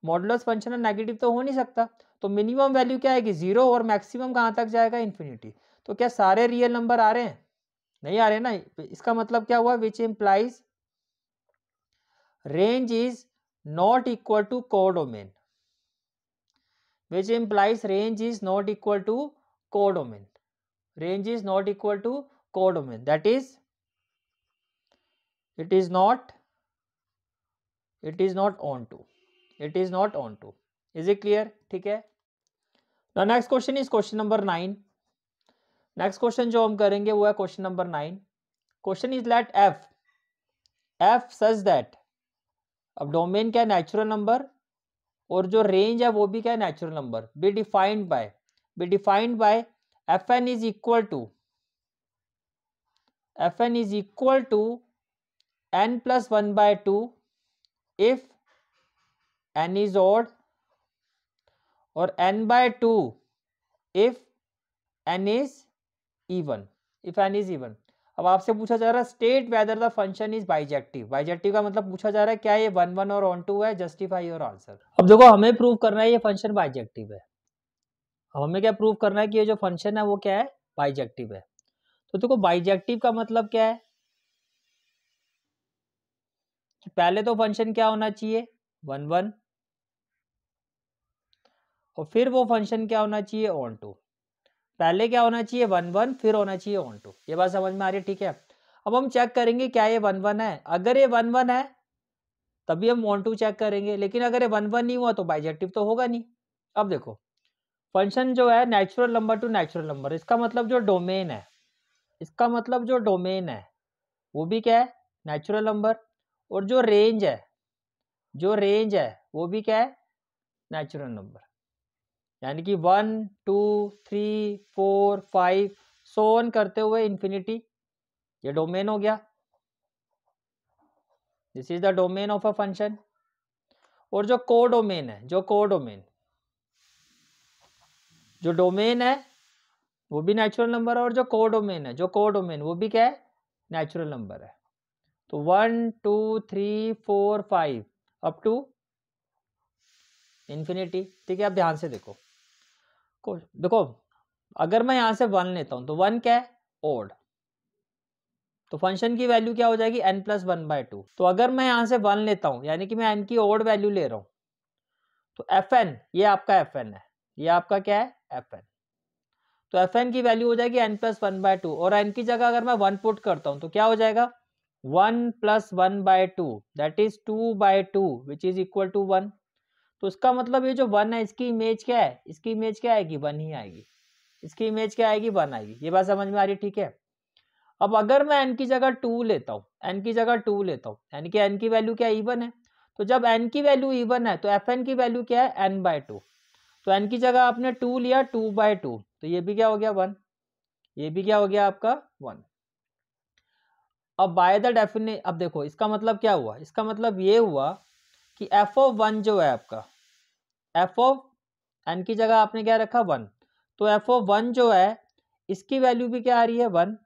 मॉडुलस फंक्शन नेगेटिव तो हो नहीं सकता, तो मिनिमम वैल्यू क्या आएगी, 0, और मैक्सिमम कहाँ तक जाएगा, इन्फिनिटी। तो क्या सारे रियल नंबर आ रहे हैं, नहीं आ रहे ना, इसका मतलब क्या हुआ, which implies range is not equal to codomain, which implies range is not equal to codomain, that is it is not onto, is it clear? ठीक है, now next question is question number 9। next question जो हम करेंगे वो है question number 9। question is let f such that, अब domain क्या है, नेचुरल नंबर, और जो रेंज है वो भी क्या है, natural number, b defined by f n is equal to n plus 1/2 if n is odd, और n/2 if n is even, अब आपसे पूछा जा रहा है state whether the function is bijective का मतलब पूछा जा रहा है क्या ये 1 1 और ऑन 2 है, जस्टिफाई योर आंसर। अब देखो हमें प्रूव करना है ये फंक्शन बाइजेक्टिव है, अब हमें क्या प्रूव करना है कि ये जो फंक्शन है वो क्या है, बाइजेक्टिव है। तो देखो बाइजेक्टिव का मतलब क्या है कि पहले तो फंक्शन क्या होना चाहिए, 1 1, और फिर वो फंक्शन क्या होना चाहिए, ऑन 2। पहले क्या होना चाहिए, 1 1, फिर होना चाहिए ऑन 2। ये बात समझ में आ रही है? ठीक है, अब हम चेक करेंगे क्या ये 1 1 है, अगर ये 1 1 है तभी हम ऑन 2 चेक करेंगे, लेकिन अगर ये 1 1 नहीं हुआ तो बाइजेक्टिव तो होगा नहीं। अब देखो फंक्शन जो है natural number to natural number, इसका मतलब जो डोमेन है वो भी क्या है, नेचुरल नंबर, और जो रेंज है वो भी क्या है, नेचुरल नंबर, यानी कि 1 2 3 4 5 सो ऑन करते हुए इन्फिनिटी, ये डोमेन हो गया, this is the domain of a function. और जो कोडोमेन है, जो डोमेन है वो भी नेचुरल नंबर है, और जो कोडोमेन वो भी क्या है, नेचुरल नंबर है। तो 1 2 3 4 5 अप टू इन्फिनिटी। ठीक है, आप ध्यान से देखो। देखो अगर मैं यहां से 1 लेता हूं तो 1 क्या है, ओड, तो फंक्शन की वैल्यू क्या हो जाएगी, n+1/2। तो अगर मैं यहां से 1 लेता हूं यानी कि मैं n की ओड वैल्यू ले रहा हूं, तो fn, ये आपका fn है, ये आपका क्या है, fn। तो fn की वैल्यू हो जाएगी n+1/2 और n की जगह अगर मैं 1 पुट करता हूं तो क्या हो जाएगा, 1+1/2 that is 2/2 which is equal to 1। तो इसका मतलब ये जो 1 है इसकी इमेज क्या है, इसकी इमेज क्या आएगी, 1 ही आएगी। इसकी इमेज क्या आएगी, 1 आएगी। ये बात समझ में आ रही है, ठीक है। अब अगर मैं n की जगह 2 लेता हूं, n की जगह 2 लेता हूं यानी कि n की वैल्यू क्या, इवन है। तो जब n की वैल्यू इवन है तो fn की वैल्यू क्या है, n/2। तो n की जगह आपने 2 लिया, 2/2, तो ये भी क्या हो गया, 1। ये भी क्या हो गया आपका, 1। अब बाय द डेफिनेशन, अब देखो इसका मतलब क्या हुआ, इसका मतलब ये हुआ कि f(1) जो है आपका, n की जगह आपने क्या रखा, 1, तो f(1) जो है इसकी वैल्यू भी क्या आ रही है, 1।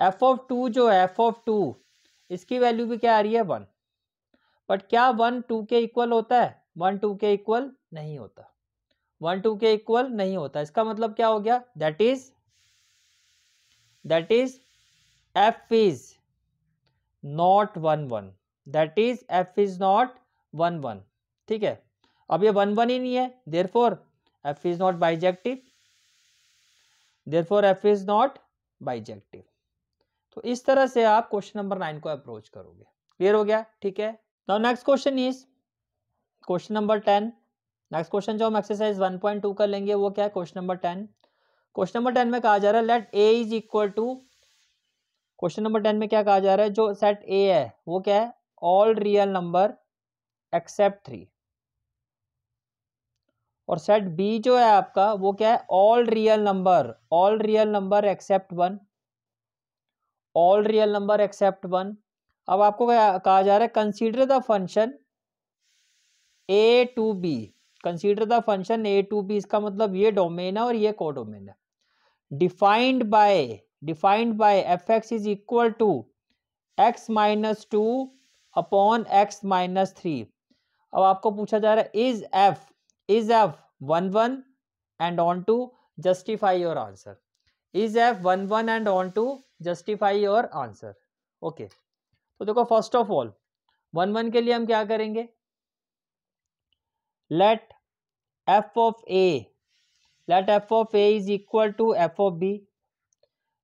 f(2) जो है, f(2) इसकी वैल्यू भी क्या आ रही है, 1। बट क्या 1 2 के इक्वल होता है, 1 2 के इक्वल नहीं होता, 1 2 के इक्वल नहीं होता। इसका मतलब क्या हो गया, that is f is not 1 1, that is f is not 1 1। ठीक है, अब ये 1 1 ही नहीं है, therefore f is not bijective, therefore f is not bijective. तो इस तरह से आप क्वेश्चन नंबर 9 को अप्रोच करोगे। क्लियर हो गया, ठीक है। Now next question is question number 10। Next question जो हम एक्सरसाइज 1.2 कर लेंगे वो क्या है, क्वेश्चन नंबर 10। क्वेश्चन नंबर 10 में कहा जा रहा है let a is equal to, question number 10 में क्या कहा जा रहा है, जो सेट a है वो क्या है, ऑल रियल नंबर एक्सेप्ट 3, और सेट b जो है आपका वो क्या है, all real number except 1, all real number except 1। अब आपको कहा जा रहा है consider the function a to b, consider the function a to b, इसका मतलब ये डोमेन है और ये कोडोमेन है। Defined by fx is equal to x-2 upon x-3। अब आपको पूछा जा रहा है is f 1 1 and onto justify your answer, is f 1 1 and onto justify your answer. Okay, तो देखो फर्स्ट ऑफ ऑल 1 1 के लिए हम क्या करेंगे, let f of a is equal to f of b,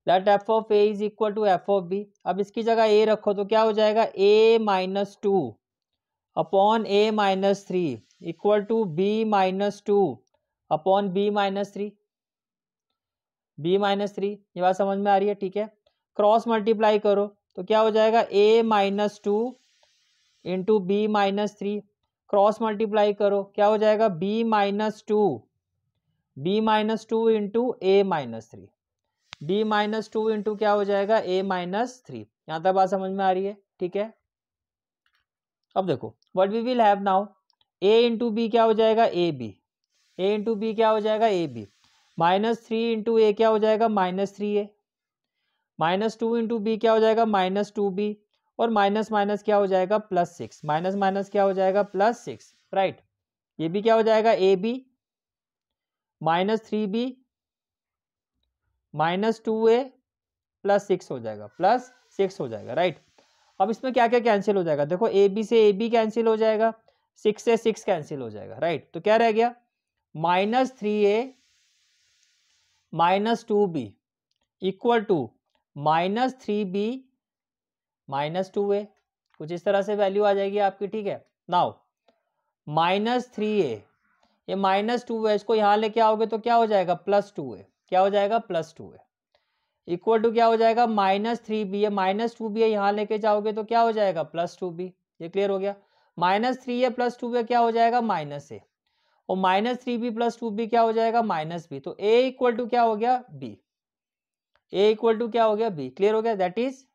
let f of a is equal to f of b। अब इसकी जगह a रखो तो क्या हो जाएगा, a-2 upon a-3 equal to b-2 upon b-3, b-3। ये बात समझ में आ रही है, ठीक है। क्रॉस मल्टीप्लाई करो तो क्या हो जाएगा, a-2 into b-3, cross multiply करो क्या हो जाएगा, b-2 into a-3, b-2 into क्या हो जाएगा, a-3। यहां तक बात समझ में आ रही है, ठीक है। अब देखो what we will have now, a into b क्या हो जाएगा, a इंटू बी क्या हो जाएगा, a -3 इंटू a क्या हो जाएगा, -3a, -2 इंटू बी क्या हो जाएगा, -2b, और माइनस माइनस क्या हो जाएगा, +6, माइनस माइनस क्या हो जाएगा, +6, राइट। ये भी क्या हो जाएगा, ab -3b -2a +6 हो जाएगा, +6 हो जाएगा, राइट। अब इसमें क्या क्या कैंसिल हो जाएगा, देखो ए बी से ए बी कैंसिल हो जाएगा, 6 से 6 कैंसिल हो जाएगा, राइट। तो क्या रह गया, -3a -2b equal to -3b -2a, कुछ इस तरह से वैल्यू आ जाएगी आपकी, ठीक है। नाउ -3a, ये -2 है, इसको यहां लेके आओगे तो क्या हो जाएगा, +2a, क्या हो जाएगा, +2a इक्वल टू क्या हो जाएगा, -3b, ये -2b है, यहाँ लेके जाओगे तो क्या हो जाएगा, +2b। ये क्लियर हो गया, -3a +2b क्या हो जाएगा, -a, और -3b +2b क्या हो जाएगा, -b। तो a इक्वल टू क्या हो गया, b, a इक्वल टू क्या हो गया, b। क्लियर हो गया, दैट इज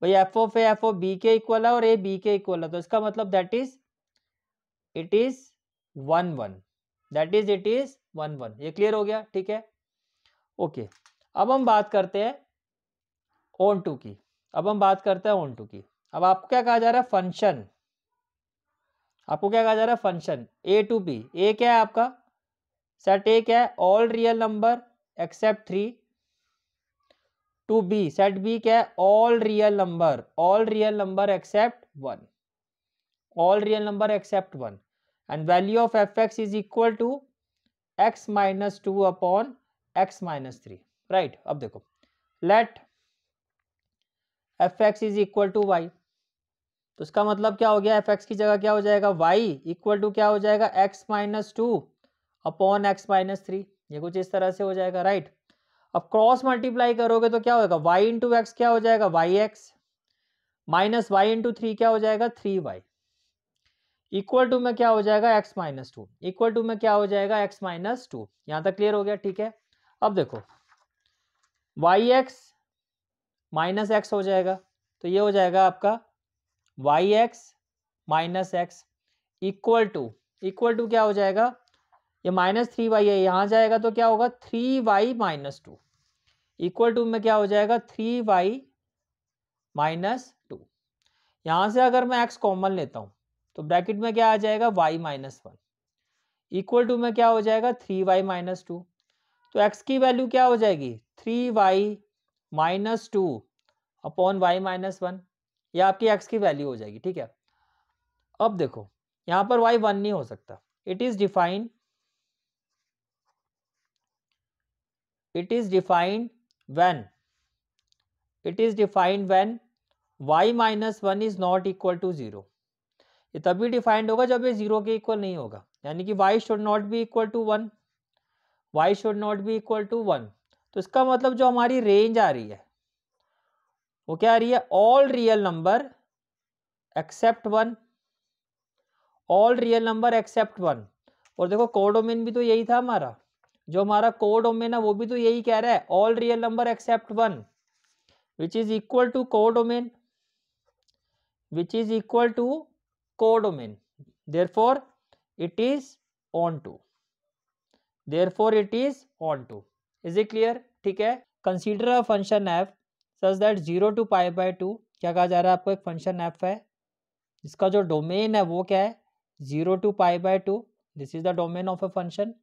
भाई f of a f of b के इक्वल है और a b के इक्वल है, तो इसका मतलब that is it is 1 1, that is it is 1 1। ये क्लियर हो गया, ठीक है। ओके, अब हम बात करते हैं ऑन टू की। अब हम बात करते हैं ऑन टू की। अब आपको क्या कहा जा रहा है, फंक्शन, आपको क्या कहा जा रहा है, function a to b. A क्या है आपका, सेट ए क्या है, all real number except 3। To b, set b क्या है, all real number except 1, all real number except 1। And value of f x is equal to x minus 2 upon x minus 3, right. अब देखो, let f x is equal to y, तो इसका मतलब क्या हो गया, एफ एक्स की जगह क्या हो जाएगा, y इक्वल टू क्या हो जाएगा, x minus 2 upon x minus 3। ये कुछ इस तरह से हो जाएगा, राइट। अब क्रॉस मल्टीप्लाई करोगे तो क्या होगा, y इंटू एक्स क्या हो जाएगा, y x, minus y into 3 क्या हो जाएगा, 3y, इक्वल टू में क्या हो जाएगा, x माइनस 2, इक्वल टू में क्या हो जाएगा, x माइनस 2। यहां तक क्लियर हो गया, ठीक है। अब देखो वाई एक्स माइनस एक्स हो जाएगा, तो ये हो जाएगा आपका y x minus x equal to क्या हो जाएगा, ये माइनस 3y है, यहाँ जाएगा तो क्या होगा 3y माइनस 2, इक्वल टू में क्या हो जाएगा 3y माइनस 2। यहाँ से अगर मैं x कॉमन लेता हूँ तो ब्रैकेट में क्या आ जाएगा, y माइनस 1, इक्वल टू में क्या हो जाएगा 3y माइनस 2। तो x की वैल्यू क्या हो जाएगी, 3y minus 2 upon y minus 1, ये आपकी x की वैल्यू हो जाएगी, ठीक है। अब देखो यहाँ पर y 1 नहीं हो सकता, it is defined when y minus 1 is not equal to 0। ये तभी डिफाइंड होगा जब ये 0 के इक्वल नहीं होगा, यानी कि y should not be equal to 1, y should not be equal to 1। तो इसका मतलब जो हमारी रेंज आ रही है वो क्या आ रही है, all real number except 1, all real number except 1। और देखो कोडोमेन भी तो यही था हमारा, जो हमारा कोडोमेन है वो भी तो यही कह रहा है, all real number except 1 which is equal to codomain, which is equal to codomain, therefore it is on to, therefore it is on to। is it clear, ठीक है। consider a function f such that 0 to pi by 2, क्या कहा जा रहा है आपको, एक function f है इसका जो डोमेन है वो क्या है 0 to pi by 2, this is the domain of a function.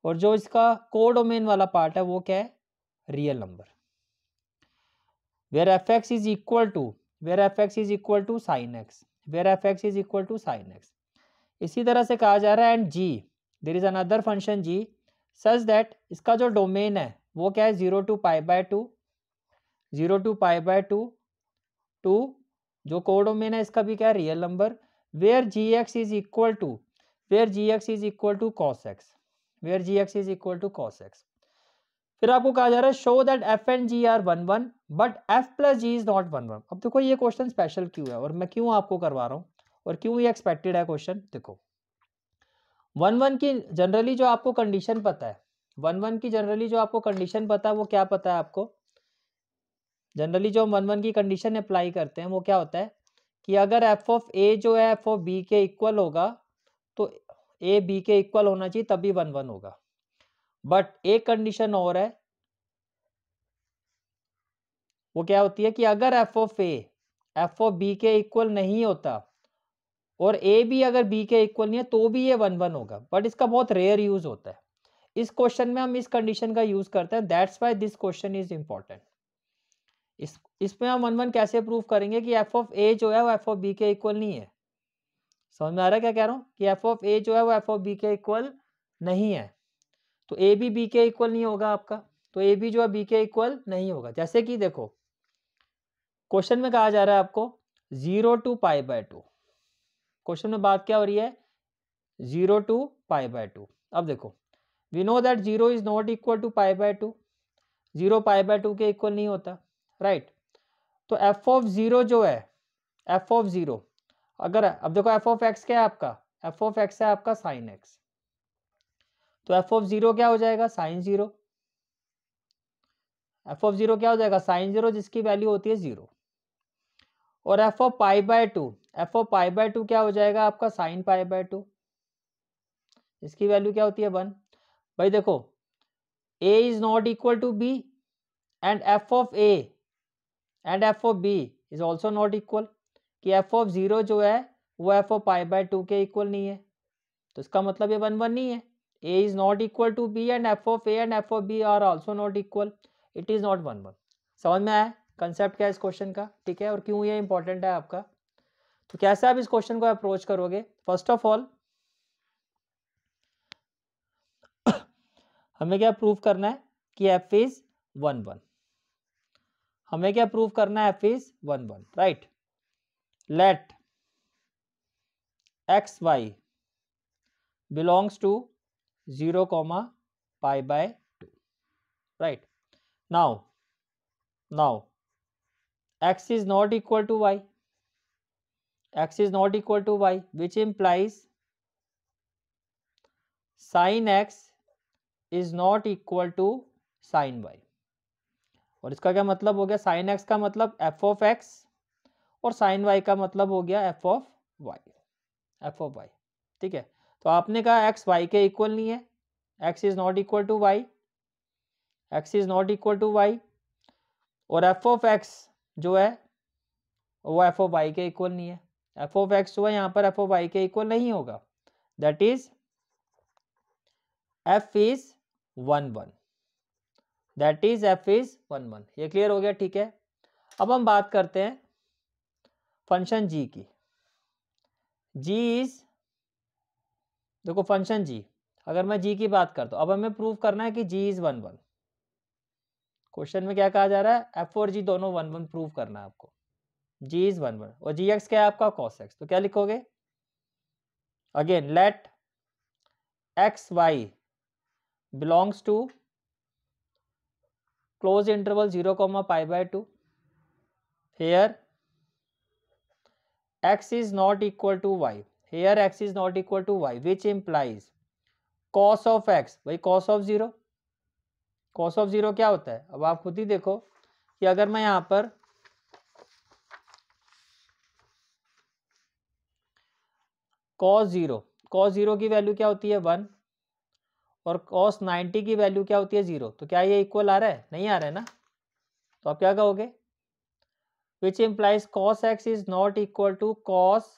और जो इसका कोडोमेन वाला पार्ट है वो क्या है, real number, where fx is equal to sin x, where fx is equal to sin x। इसी तरह से कहा जा रहा है and g, there is another function g such that इसका जो डोमेन है वो क्या है 0 to pi by 2, 0 to pi by 2 to जो कोडोमेन है इसका भी क्या है real number, where gx is equal to cos x, where gx is equal to cos x। फिर आपको कहा जा रहा है show that f and g are 1 1 but f plus g is not 1 1। अब देखो ये क्वेश्चन स्पेशल क्यों है और मैं क्यों आपको करवा रहा हूँ और क्यों ये एक्सपेक्टेड है क्वेश्चन। देखो 1 1 की जनरली जो आपको कंडीशन पता है, 1 1 की जनरली जो आपको कंडीशन पता है वो क्या पता है आपको, जनरली जो हम 1 1 की कंडीशन अप्लाई करते हैं वो क्या होता है कि अगर एफ ऑफ ए जो है एफ ऑफ बी के इक्वल होगा तो ए बी के इक्वल होना चाहिए तभी 1 1 होगा। बट एक कंडीशन और है, वो क्या होती है कि अगर f of a f of b के इक्वल नहीं होता और ए भी अगर बी के इक्वल नहीं है तो भी ये 1 1 होगा, बट इसका बहुत रेयर यूज होता है। इस क्वेश्चन में हम इस कंडीशन का यूज करते हैं, that's why this question is important. इसमें हम 1 1 कैसे प्रूव करेंगे कि एफ ऑफ ए जो है वो एफ ऑफ बी के इक्वल नहीं है। समझ में आ रहा है क्या कह रहा हूँ, कि एफ ऑफ ए जो है वो एफ ऑफ बी के इक्वल नहीं है, तो ए भी बी के इक्वल नहीं होगा आपका, तो ए भी जो है बी के इक्वल नहीं होगा। जैसे कि देखो क्वेश्चन में कहा जा रहा है आपको 0 to pi by 2, क्वेश्चन में बात क्या हो रही है 0 to pi by 2। अब देखो we know that 0 is not equal to pi by 2, 0 pi by 2 के इक्वल नहीं होता, राइट। तो एफ ऑफ 0 जो है एफ ऑफ 0 अगर, अब देखो एफ ऑफ एक्स क्या है आपका, एफ ऑफ एक्स है आपका साइन एक्स, तो एफ ऑफ 0 क्या हो जाएगा साइन 0, एफ ऑफ 0 क्या हो जाएगा साइन 0 जिसकी वैल्यू होती है 0। और F of pi by 2, F of pi by 2 क्या हो जाएगा आपका साइन पाई बाय 2, इसकी वैल्यू क्या होती है 1। भाई देखो a is not equal to b and f of a and f of b is also not equal, कि एफ ऑफ 0 जो है वो एफ ऑफ पाई बाय 2 के इक्वल नहीं है, तो इसका मतलब ये 1 1 नहीं है. A is not equal to B and f of A and f of B are also not equal. It is not 1 1. समझ में आया कंसेप्ट क्या है इस क्वेश्चन का, ठीक है, और क्यों ये इंपॉर्टेंट है आपका. तो कैसे आप इस क्वेश्चन को अप्रोच करोगे. फर्स्ट ऑफ ऑल हमें क्या प्रूव करना है कि f is 1 1. हमें क्या प्रूव करना है, f is 1 1, right. Let x y belongs to 0 comma pi by 2, right. Now x is not equal to y, x is not equal to y, which implies sin x is not equal to sin y. और इसका क्या मतलब हो गया, sin x का मतलब f of x और sin y का मतलब हो गया f of y, ठीक है. तो आपने कहा x y के इक्वल नहीं है, x is not equal to y, x is not equal to y, और f of x जो है वो f of y के इक्वल नहीं है. f of x जो है यहाँ पर f of y के इक्वल नहीं होगा, that is f is 1 1, that is f is 1 1. ये क्लियर हो गया, ठीक है. अब हम बात करते हैं फंक्शन g की. g इज, देखो फंक्शन g, अगर मैं g की बात करता हूं, अब हमें प्रूव करना है कि g इज 1 1. क्वेश्चन में क्या कहा जा रहा है, f और g दोनों 1 1 प्रूव करना है आपको. g इज 1 1 और gx क्या है आपका cos x, तो क्या लिखोगे, again let x y belongs to closed interval 0 comma pi by 2. Here x is not equal to y, here x is not equal to y, which implies cos of x, भाई cos of 0, cos of 0 क्या होता है. अब आप खुद ही देखो कि अगर मैं यहां पर cos 0 की वैल्यू क्या होती है 1 और cos 90 की वैल्यू क्या होती है 0, तो क्या ये इक्वल आ रहा है, नहीं आ रहा है ना. तो आप क्या कहोगे, which implies cos x is not equal to cos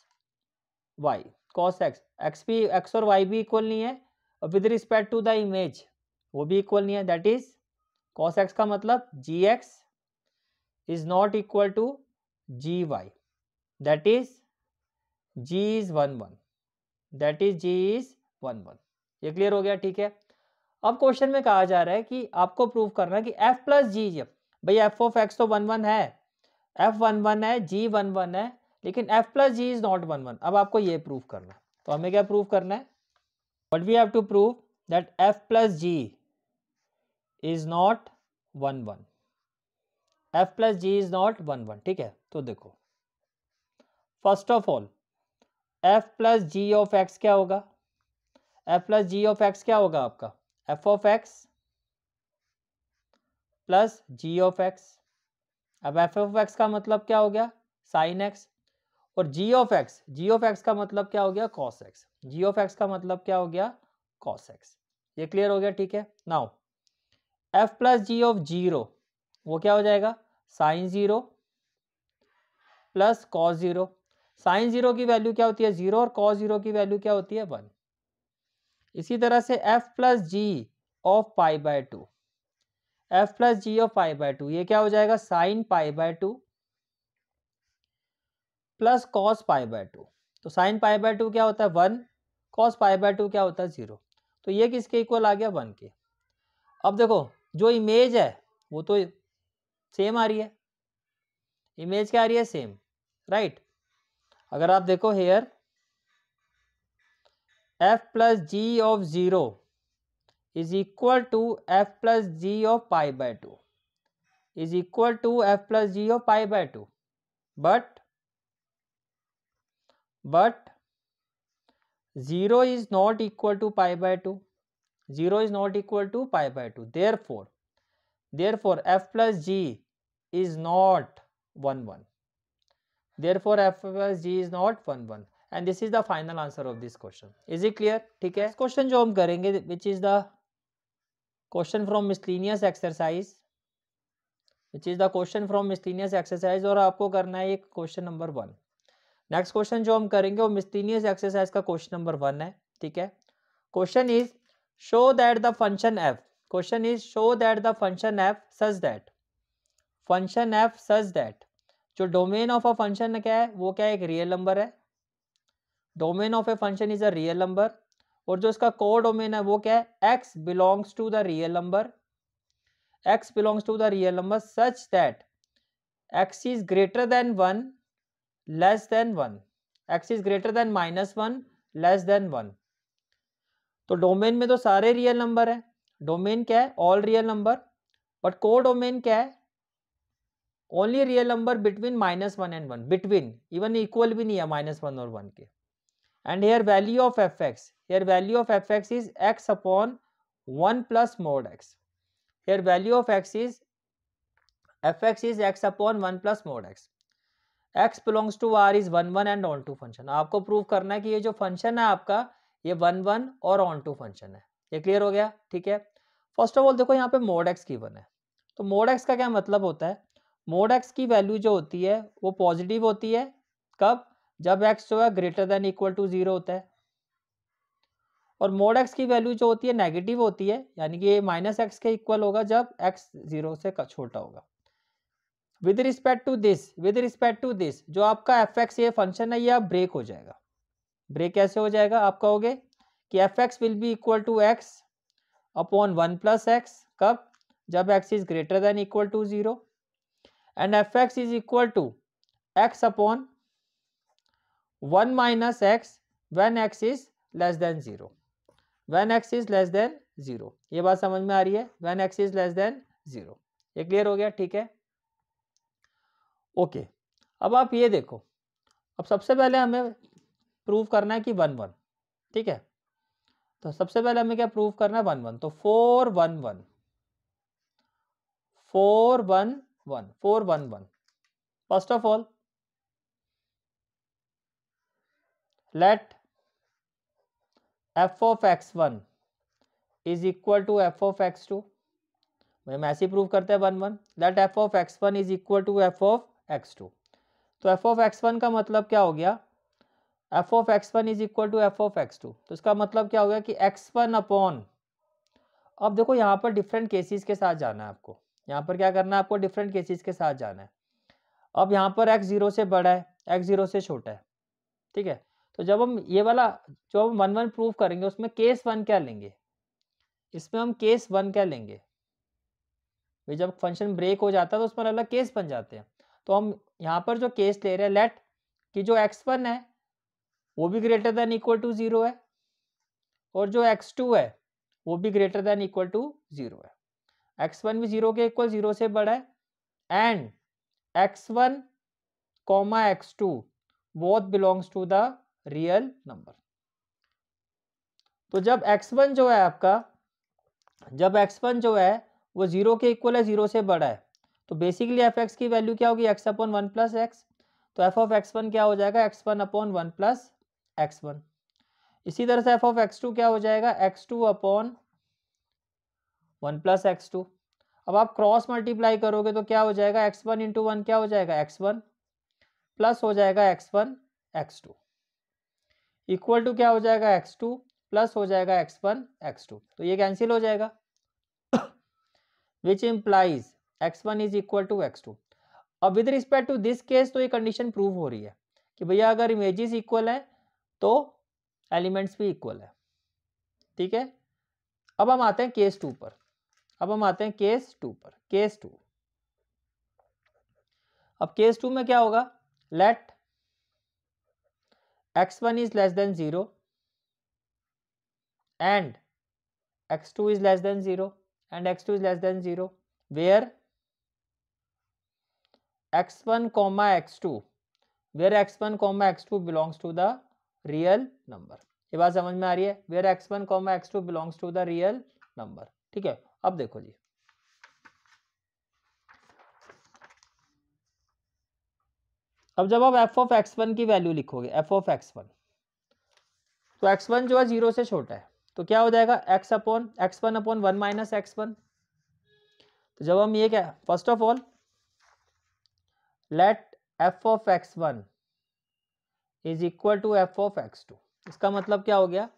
y, cos x, x और y भी इक्वल नहीं है, और with respect to the image वो भी इक्वल नहीं है, दैट इज cos x का मतलब gx is not equal to gy, that is g is 1 1, that is g is 1 1. ये क्लियर हो गया, ठीक है. अब क्वेश्चन में कहा जा रहा है कि आपको प्रूव करना है कि f प्लस जी, भाई f ऑफ x तो 1 1 है, f 1 1 है, g 1 1 है, लेकिन f plus g is not 1 1. अब आपको ये प्रूव करना है, तो हमें क्या प्रूव करना है, what we have to prove, that f plus g is not 1 1, f plus g is not 1 1, ठीक है. तो देखो first of all f plus g of x क्या होगा, f plus g of x क्या होगा आपका, f of x plus g of x. अब f ऑफ x का मतलब क्या हो गया sin x, और g ऑफ x का मतलब क्या हो गया cos x, g of x का मतलब क्या हो गया cos x. ये क्लियर हो गया, ठीक है. Now f plus g of 0 वो क्या हो जाएगा sin 0 प्लस cos 0. sin 0 की वैल्यू क्या होती है 0 और cos 0 की वैल्यू क्या होती है 1. इसी तरह से f plus g of pi by 2, f plus g of pi by 2 ये क्या हो जाएगा sine pi by 2 plus cos pi by 2. तो साइन पाई बाय 2 क्या होता है 1, कॉस पाई बाय 2 क्या होता है 0. तो ये किसके इक्वल आ गया 1 के. अब देखो जो इमेज है वो तो सेम आ रही है, इमेज क्या आ रही है सेम, राइट. अगर आप देखो here f plus g of 0 is equal to f plus g of pi by 2 is equal to f plus g of pi by 2, but 0 is not equal to pi by 2, 0 is not equal to pi by 2, therefore f plus g is not 1 1, therefore f plus g is not 1 1, and this is the final answer of this question. Is it clear? ठीक है. Question जो हम करेंगे which is the question from miscellaneous exercise, which is the question from miscellaneous exercise, और आपको करना है ये क्वेश्चन नंबर 1। नेक्स्ट क्वेश्चन जो हम करेंगे वो मिसलेनियस एक्सरसाइज का क्वेश्चन नंबर 1 है, ठीक है। Question is show that the function f, question is show that the function F such that, function F such that, जो डोमेन ऑफ अ फंक्शन क्या है वो क्या है, एक रियल नंबर है। Domain of a function is a real number, और जो इसका को डोमेन है वो क्या है, x belongs to the real number, x belongs to the real number such that x is greater than 1 less than 1, x is greater than -1 less than 1। तो domain में तो सारे रियल नंबर है, domain क्या है, ऑल रियल नंबर, बट को domain क्या है, only real number between -1 and 1, between, even equal भी नहीं है -1 और 1 के। And here value of f x, here value of f x is x upon 1 plus mode x, here value of x is fx is x upon 1 plus mod x, x belongs to r is 1 1 and on to function। आपको prove करना है कि ये जो function है आपका ये 1 1 और ऑन टू फंक्शन है। ये क्लियर हो गया, ठीक है। फर्स्ट ऑफ ऑल देखो यहाँ पे मोड x गिवन है, तो मोड x का क्या मतलब होता है, मोड x की वैल्यू जो होती है वो पॉजिटिव होती है, कब, जब x जो है ग्रेटर देन इक्वल टू 0 होता है, और मोड x की वैल्यू जो होती है नेगेटिव होती है, यानी कि ये -x के इक्वल होगा जब x 0 से छोटा होगा। विद रिस्पेक्ट टू दिस जो आपका fx ये फंक्शन है ये अब ब्रेक हो जाएगा। ब्रेक कैसे हो जाएगा, आप कहोगे कि fx will be equal to x upon 1 plus x, कब, जब x is greater than equal to 0, and fx is equal to x upon 1 minus x when x is less than 0, when x is less than 0। ये बात समझ में आ रही है, when x is less than 0। ये clear हो गया, ठीक है, ओके। अब आप ये देखो, अब सबसे पहले हमें प्रूव करना है कि 1 1, ठीक है। तो सबसे पहले हमें क्या प्रूव करना है, 1 1, तो 4 1 1 4 1 1 4 1 1। First of all late f of x1 is equal to f of x2, हम ऐसे ही प्रूव करते हैं 1 1, late f of x1 is equal to f of x2। तो f of x1 का मतलब क्या हो गया, f of x1 is equal to f of x2, तो इसका मतलब क्या हो गया कि x1 अपॉन, अब देखो यहाँ पर डिफरेंट केसेस के साथ जाना है आपको, यहाँ पर क्या करना है आपको, डिफरेंट केसेस के साथ जाना है। अब यहाँ पर x 0 से बड़ा है, x 0 से छोटा है, ठीक है। तो जब हम ये वाला जो हम 1 1 प्रूव करेंगे उसमें केस 1 क्या लेंगे, इसमें हम केस 1 क्या लेंगे भाई, जब फंक्शन ब्रेक हो जाता है तो उसमें अलग अलग केस बन जाते हैं। तो हम यहाँ पर जो केस ले रहे हैं, लेट कि जो x1 है वो भी ग्रेटर देन इक्वल टू 0 है, और जो x2 है वो भी ग्रेटर देन इक्वल टू 0 है। x1 भी 0 के इक्वल, 0 से बड़ा है, and x1 comma x2 both belongs to the real number. तो जब x1 जो है आपका, जब x1 जो है वो 0 के इक्वल है, 0 से बड़ा है, तो बेसिकली fx की वैल्यू क्या होगी, x अपॉन 1 प्लस एक्स। तो f ऑफ x1 क्या हो जाएगा, x1 अपॉन 1 प्लस x1। इसी तरह से f ऑफ x2 क्या हो जाएगा, x2 अपॉन 1 प्लस x2। अब आप क्रॉस मल्टीप्लाई करोगे तो क्या हो जाएगा, x1 इंटू 1 क्या हो जाएगा, x1 प्लस हो जाएगा x1 x2 इक्वल टू क्या हो जाएगा, x2 प्लस हो जाएगा x1 x2। तो ये कैंसिल हो जाएगा, which implies x1 is equal to x2। अब with respect to this case तो ये कंडीशन प्रूव हो रही है कि भैया अगर इमेजेस इक्वल है तो एलिमेंट्स भी इक्वल है, ठीक है। अब हम आते हैं केस 2 पर, अब हम आते हैं केस 2 पर, केस 2। अब केस 2 में क्या होगा, late x1 is less than 0 and x2 is less than 0 and x2 is less than 0 where x1 comma x2, where x1 comma x2 belongs to the real number। ये बात समझ में आ रही है, where x1 comma x2 belongs to the real number, ठीक है। अब देखो जी, अब जब आप f of x1 की वैल्यू लिखोगे, f of x1, तो x1 जो है 0 से छोटा है, तो क्या हो जाएगा, x upon x1 upon 1 minus x1। तो जब हम ये क्या, first of all let F of x1 is equal to F of x2। इसका मतलब क्या हो गया,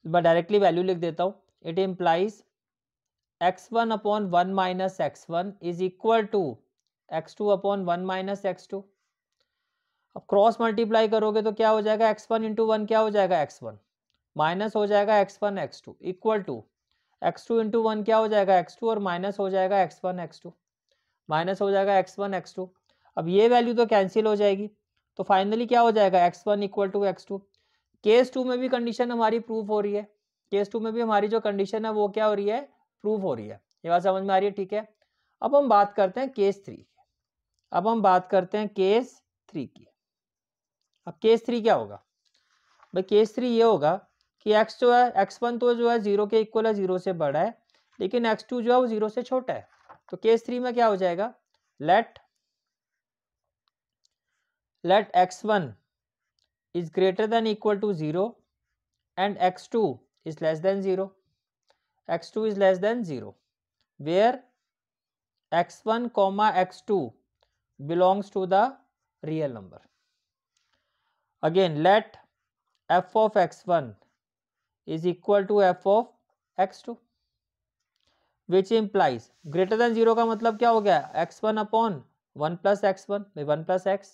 मैं डायरेक्टली वैल्यू लिख देता हूँ। It implies x1 upon 1 minus x1 is equal to x2 upon 1 minus x2। अब क्रॉस मल्टीप्लाई करोगे तो क्या हो जाएगा, x1 इंटू 1 क्या हो जाएगा x1, माइनस हो जाएगा x1 x2 equal to x2 into 1 क्या हो जाएगा x2 और माइनस हो जाएगा x1 x2, माइनस हो जाएगा x1 x2। अब ये वैल्यू तो कैंसिल हो जाएगी, तो फाइनली क्या हो जाएगा x1 equal to x2। Case 2 में भी कंडीशन हमारी प्रूफ हो रही है, केस 2 में भी हमारी जो कंडीशन है वो क्या हो रही है, प्रूफ हो रही है। ये बात समझ में आ रही है, ठीक है। अब हम बात करते हैं केस 3 की। अब हम बात करते हैं केस 3 की। अब केस 3 क्या होगा भाई, केस 3 ये होगा कि x जो है, x1 तो जो है 0 के इक्वल है, 0 से बड़ा है, लेकिन x2 जो है वो 0 से छोटा है। तो केस 3 में क्या हो जाएगा, let x1 is greater than equal to 0 and x2 is less than 0, x2 is less than 0, where x1 comma x2 belongs to the real number. Again, let f of x1 is equal to f of x2, which implies greater than 0 का मतलब क्या हो गया, x1 upon 1 plus x1 by 1 plus x,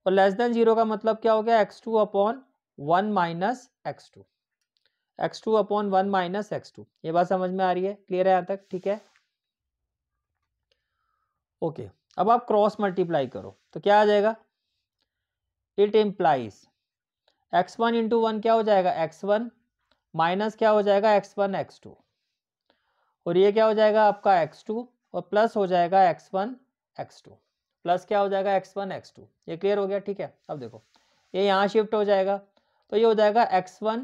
और less than 0 का मतलब क्या हो गया, x2 upon 1 minus x2, x2 upon 1 minus x2। ये बात समझ में आ रही है, क्लियर है यहाँ तक, ठीक है। ओके, अब आप क्रॉस मल्टीप्लाई करो तो क्या आ जाएगा, इट इम्प्लाइज x1 इंटू 1 क्या हो जाएगा x1 माइनस क्या हो जाएगा x1 x2, और ये क्या हो जाएगा आपका x2 और प्लस हो जाएगा x1 x2, प्लस क्या हो जाएगा x1 x2। ये क्लियर हो गया, ठीक है। अब देखो ये यहाँ शिफ्ट हो जाएगा तो ये हो जाएगा x1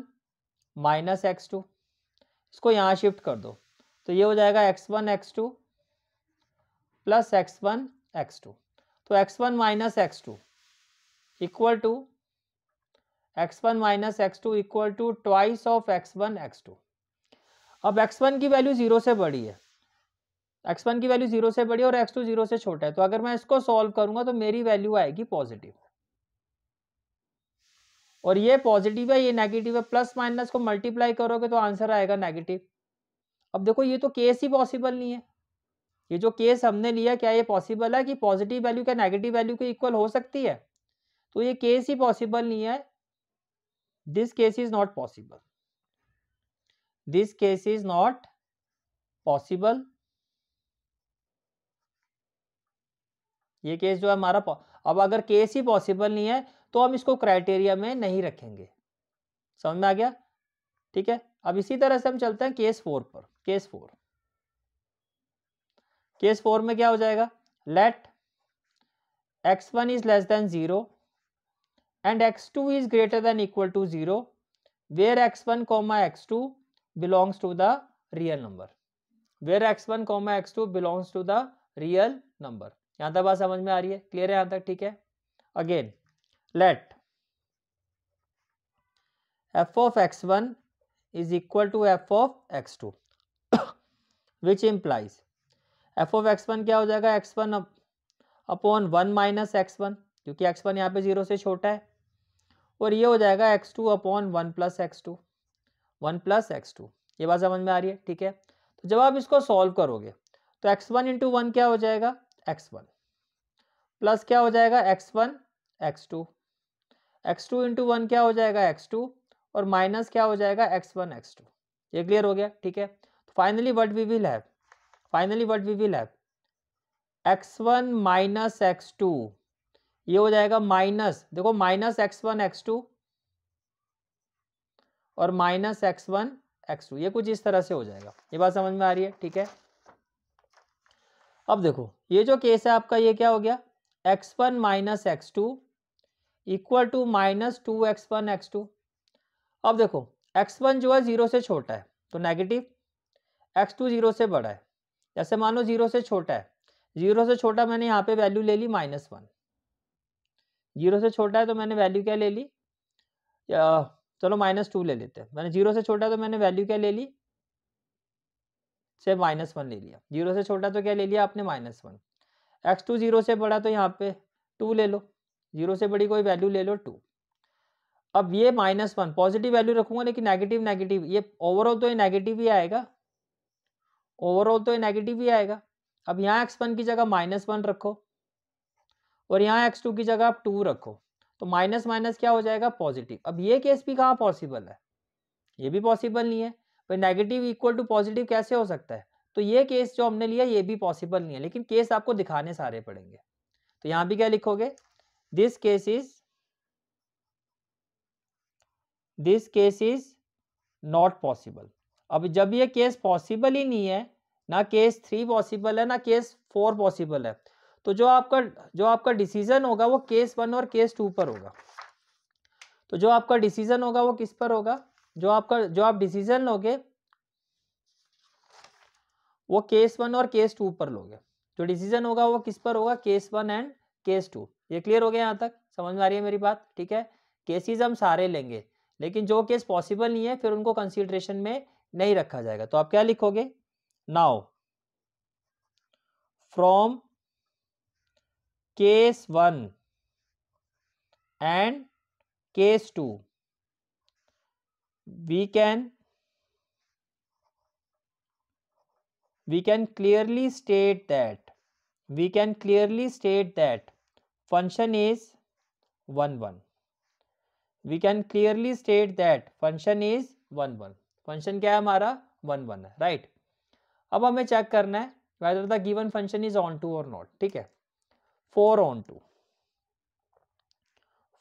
माइनस x2, इसको यहाँ शिफ्ट कर दो तो ये हो जाएगा x1 x2 plus x1 x2। तो x1 minus x2 equal to x1 minus x2 equal to twice of x1 x2। अब x1 की वैल्यू 0 से बड़ी है, x1 की वैल्यू 0 से बड़ी है और x2 0 से छोटा है, तो अगर मैं इसको सॉल्व करूंगा तो मेरी वैल्यू आएगी पॉजिटिव, और ये पॉजिटिव है ये नेगेटिव है, प्लस माइनस को मल्टीप्लाई करोगे तो आंसर आएगा नेगेटिव। अब देखो ये तो केस ही पॉसिबल नहीं है, ये जो केस हमने लिया क्या ये पॉसिबल है कि पॉजिटिव वैल्यू क्या नेगेटिव वैल्यू के इक्वल हो सकती है, तो ये केस ही पॉसिबल नहीं है। This case is not possible, this case is not possible. ये केस जो है हमारा, अब अगर केस ही पॉसिबल नहीं है तो हम इसको क्राइटेरिया में नहीं रखेंगे, समझ में आ गया, ठीक है। अब इसी तरह से हम चलते हैं केस 4 पर। केस 4, केस 4 में क्या हो जाएगा, let x1 is less than 0 and x2 is greater than equal to 0 where x1 comma x2 belongs to the real number, where x1 comma x2 belongs to the real number. यहां तक बात समझ में आ रही है, क्लियर है यहां तक, ठीक है। Again let f of x1 is equal to f of x2 which implies f of x1 क्या हो जाएगा, x1 अपॉन 1 माइनस x1, क्योंकि x1 यहाँ पे 0 से छोटा है, और ये हो जाएगा x2 upon 1 plus x2, 1 plus x2। ये बात समझ में आ रही है, ठीक है। तो जब आप इसको सॉल्व करोगे तो x1 इंटू 1 क्या हो जाएगा, x1 प्लस क्या हो जाएगा x1 x2, x2 इंटू 1 क्या हो जाएगा x2 और माइनस क्या हो जाएगा x1 x2। ये क्लियर हो गया, ठीक है। तो finally what we will have, finally what we will have x1 minus x2, ये हो जाएगा माइनस, देखो माइनस x1 x2 और माइनस x1 x2, ये कुछ इस तरह से हो जाएगा। ये बात समझ में आ रही है, ठीक है। अब देखो ये जो केस है आपका ये क्या हो गया, x1 minus x2 equal to minus 2x1 x2। अब देखो x1 जो है 0 से छोटा है तो नेगेटिव, x2 0 से बड़ा है, जैसे मान लो 0 से छोटा है, 0 से छोटा मैंने यहाँ पे वैल्यू ले ली -1, 0 से छोटा है तो मैंने वैल्यू क्या ले ली, चलो -2 ले लेते हैं, मैंने 0 से छोटा तो मैंने वैल्यू क्या ले ली, से -1 ले लिया, 0 से छोटा तो क्या ले लिया आपने -1। x2 0 से बड़ा तो यहाँ पे 2 ले लो, 0 से बड़ी कोई वैल्यू ले लो 2। अब ये -1 पॉजिटिव वैल्यू रखूंगा लेकिन नेगेटिव नेगेटिव, ये ओवरऑल तो ये नेगेटिव ही आएगा, ओवरऑल तो ये नेगेटिव ही आएगा। अब यहाँ x1 की जगह -1 रखो और यहाँ x2 की जगह आप 2 रखो, तो माइनस माइनस क्या हो जाएगा पॉजिटिव। अब ये केस भी कहाँ पॉसिबल है, ये भी पॉसिबल नहीं है भाई, नेगेटिव इक्वल टू पॉजिटिव कैसे हो सकता है। तो ये केस जो हमने लिया ये भी पॉसिबल नहीं है, लेकिन केस आपको दिखाने सारे पड़ेंगे। तो यहाँ भी क्या लिखोगे, this case is not possible. अब जब ये केस पॉसिबल ही नहीं है, ना केस 3 पॉसिबल है ना केस 4 पॉसिबल है, तो जो आपका डिसीजन होगा वो केस 1 और केस 2 पर होगा। तो जो आपका डिसीजन होगा वो किस पर होगा, जो आप डिसीजन लोगे वो केस 1 और केस 2 पर लोगे। जो डिसीजन होगा वो किस पर होगा, केस 1 एंड केस 2। ये क्लियर हो गया, यहाँ तक समझ में आ रही है मेरी बात, ठीक है। केसेस हम सारे लेंगे, लेकिन जो केस पॉसिबल नहीं है फिर उनको कंसीडरेशन में नहीं रखा जाएगा। तो आप क्या लिखोगे, now from case 1 and case 2 we can clearly state that function is 1 1। we can clearly state that function is 1 1। Function क्या है हमारा 1 1 है, राइट। अब हमें चेक करना है whether the given function is on to or not, ठीक है। 4 on to,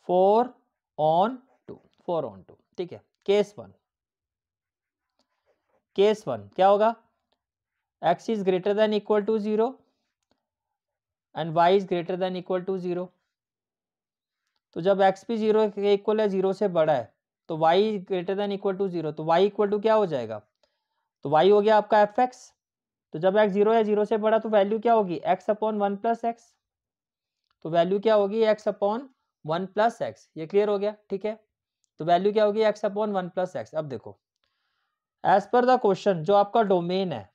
4 on to, ठीक है। केस 1 क्या होगा, x is greater than equal to 0 and y is greater than equal to 0। तो जब x भी 0 के इक्वल है, 0 से बड़ा है, तो y greater than equal to 0, तो y इक्वल टू क्या हो जाएगा, तो y हो गया आपका fx। तो जब x 0 है 0 से बड़ा तो वैल्यू क्या होगी, x अपॉन 1 प्लस एक्स। तो वैल्यू क्या होगी, x अपॉन 1 प्लस एक्स। ये क्लियर हो गया, ठीक है। तो वैल्यू क्या होगी, x अपॉन 1 प्लस एक्स। अब देखो एज पर द क्वेश्चन जो आपका डोमेन है,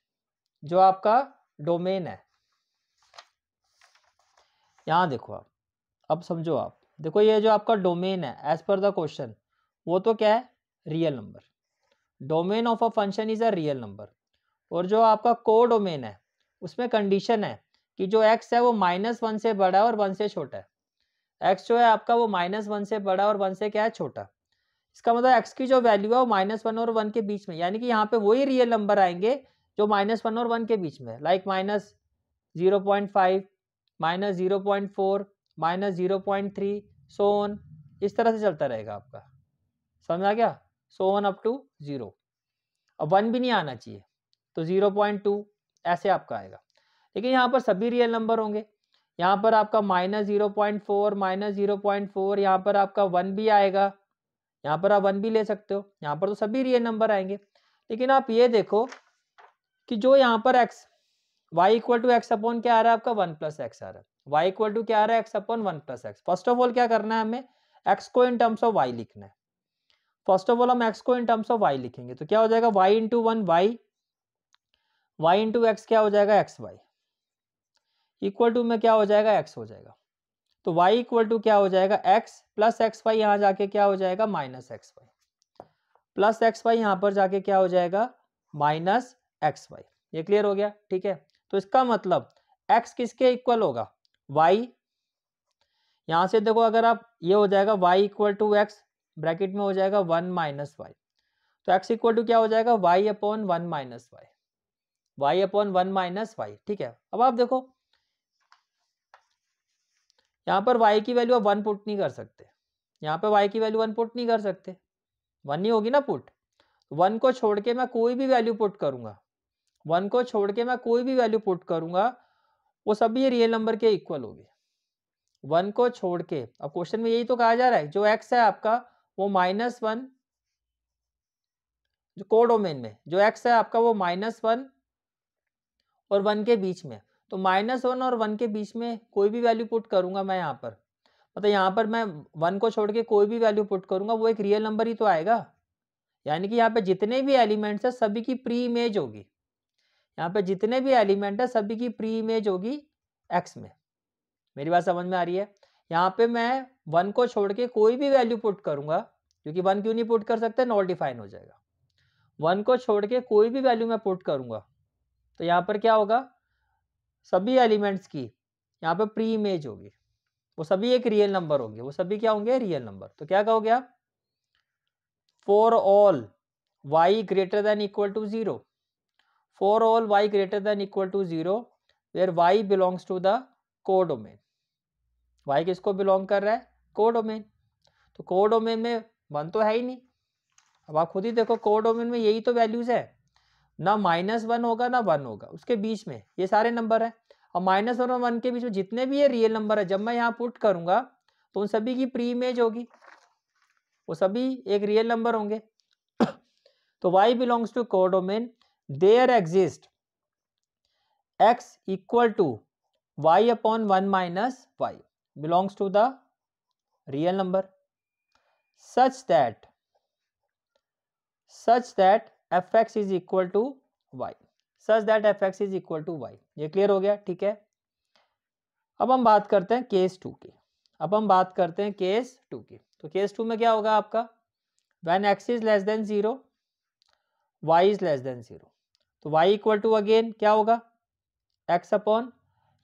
यहां देखो आप, अब समझो आप, देखो ये जो आपका डोमेन है एज पर द क्वेश्चन, वो तो क्या है, real number. Domain of a function is a real number. और जो आपका को डोमेन है उसमें कंडीशन है कि जो x है वो -1 से बड़ा है और 1 से छोटा है। x जो है आपका वो -1 से बड़ा और 1 से क्या है, छोटा। इसका मतलब x की जो वैल्यू है वो -1 और 1 के बीच में, यानी कि यहाँ पे वही रियल नंबर आएंगे जो -1 और 1 के बीच में, लाइक -0.5, -0.4, -0.3, सो ऑन, इस तरह से चलता रहेगा आपका, समझ आ गया, सो ऑन अप टू 0। अब 1 भी नहीं आना चाहिए, तो 0.2 ऐसे आपका आएगा। लेकिन यहाँ पर सभी रियल नंबर होंगे, यहाँ पर आपका -0.4, -0.4, यहाँ पर आपका 1 भी आएगा, यहाँ पर आप 1 भी ले सकते हो, यहाँ पर तो सभी रियल नंबर आएंगे। लेकिन आप ये देखो कि जो यहाँ पर x y equal to x upon क्या आ रहा है आपका 1 प्लस एक्स आ रहा है, y इक्वल टू क्या आ रहा है, x upon 1 plus x. First of all क्या करना है, हमें x को इन टर्म्स ऑफ y लिखना है। फर्स्ट ऑफ ऑल हम x को इन टर्म्स ऑफ y लिखेंगे, तो क्या हो जाएगा, y into 1 y into x क्या हो जाएगा, एक्स वाई, इक्वल टू में क्या हो जाएगा, x हो जाएगा। तो y इक्वल टू क्या हो जाएगा, x प्लस एक्स वाई, यहाँ जाके क्या हो जाएगा, minus x y, plus x y यहाँ पर जाके क्या हो जाएगा, माइनस एक्स वाई। ये क्लियर हो गया, ठीक है। तो इसका मतलब x किसके इक्वल होगा, y। यहां से देखो अगर आप, ये हो जाएगा y equal to x, bracket में हो जाएगा 1 माइनस वाई, तो x इक्वल टू क्या हो जाएगा, y upon 1 minus y, y upon 1 minus y, ठीक है। अब आप देखो यहाँ पर y की वैल्यू आप 1 पुट नहीं कर सकते, यहाँ पे y की वैल्यू 1 पुट नहीं कर सकते, 1 नहीं होगी ना पुट। 1 को छोड़ के मैं कोई भी वैल्यू पुट करूंगा, 1 को छोड़ के मैं कोई भी वैल्यू पुट करूंगा, वो सभी रियल नंबर के इक्वल होगी, 1 को छोड़ के। अब क्वेश्चन में यही तो कहा जा रहा है, जो x है आपका वो -1, जो कोडोमेन में जो x है आपका वो -1 और 1 के बीच में, तो -1 और 1 के बीच में कोई भी वैल्यू पुट करूंगा मैं यहाँ पर, मतलब यहाँ पर मैं 1 को छोड़ के कोई भी वैल्यू पुट करूंगा वो एक रियल नंबर ही तो आएगा। यानी कि यहाँ पे जितने भी एलिमेंट्स है सभी की प्री इमेज होगी, यहाँ पे जितने भी एलिमेंट है सभी की प्री इमेज होगी x में। मेरी बात समझ में आ रही है? यहाँ पे मैं 1 को छोड़ के कोई भी वैल्यू पुट करूंगा, क्योंकि 1 क्यों नहीं पुट कर सकते, नॉट डिफाइन हो जाएगा। 1 को छोड़ के कोई भी वैल्यू मैं पुट करूंगा तो यहाँ पर क्या होगा, सभी एलिमेंट्स की यहाँ पे प्री इमेज होगी, वो सभी एक रियल नंबर होंगे, वो सभी क्या होंगे, रियल नंबर। तो क्या कहोगे आप, for all y greater than equal to 0, for all y greater than equal to 0 where y belongs to the codomain. y किसको बिलोंग कर रहा है, कोडोमेन। तो कोडोमेन में 1 तो है ही नहीं। अब आप खुद ही देखो कोडोमेन में यही तो वैल्यूज है, ना -1 होगा ना 1 होगा, उसके बीच में ये सारे नंबर है। और -1 और 1 के बीच में जितने भी ये रियल नंबर है, जब मैं यहाँ पुट करूंगा तो उन सभी की प्री इमेज होगी, वो सभी एक रियल नंबर होंगे। तो y belongs to codomain, there exist x equal to y upon 1 minus y belongs to the real number such that fx is equal to y, such that fx is equal to y। ये clear हो गया, ठीक है। अब हम बात करते हैं केस 2 की। तो केस 2 में क्या होगा आपका, when x is less than 0 y is less than 0, तो y इक्वल टू अगेन क्या होगा, x अपॉन,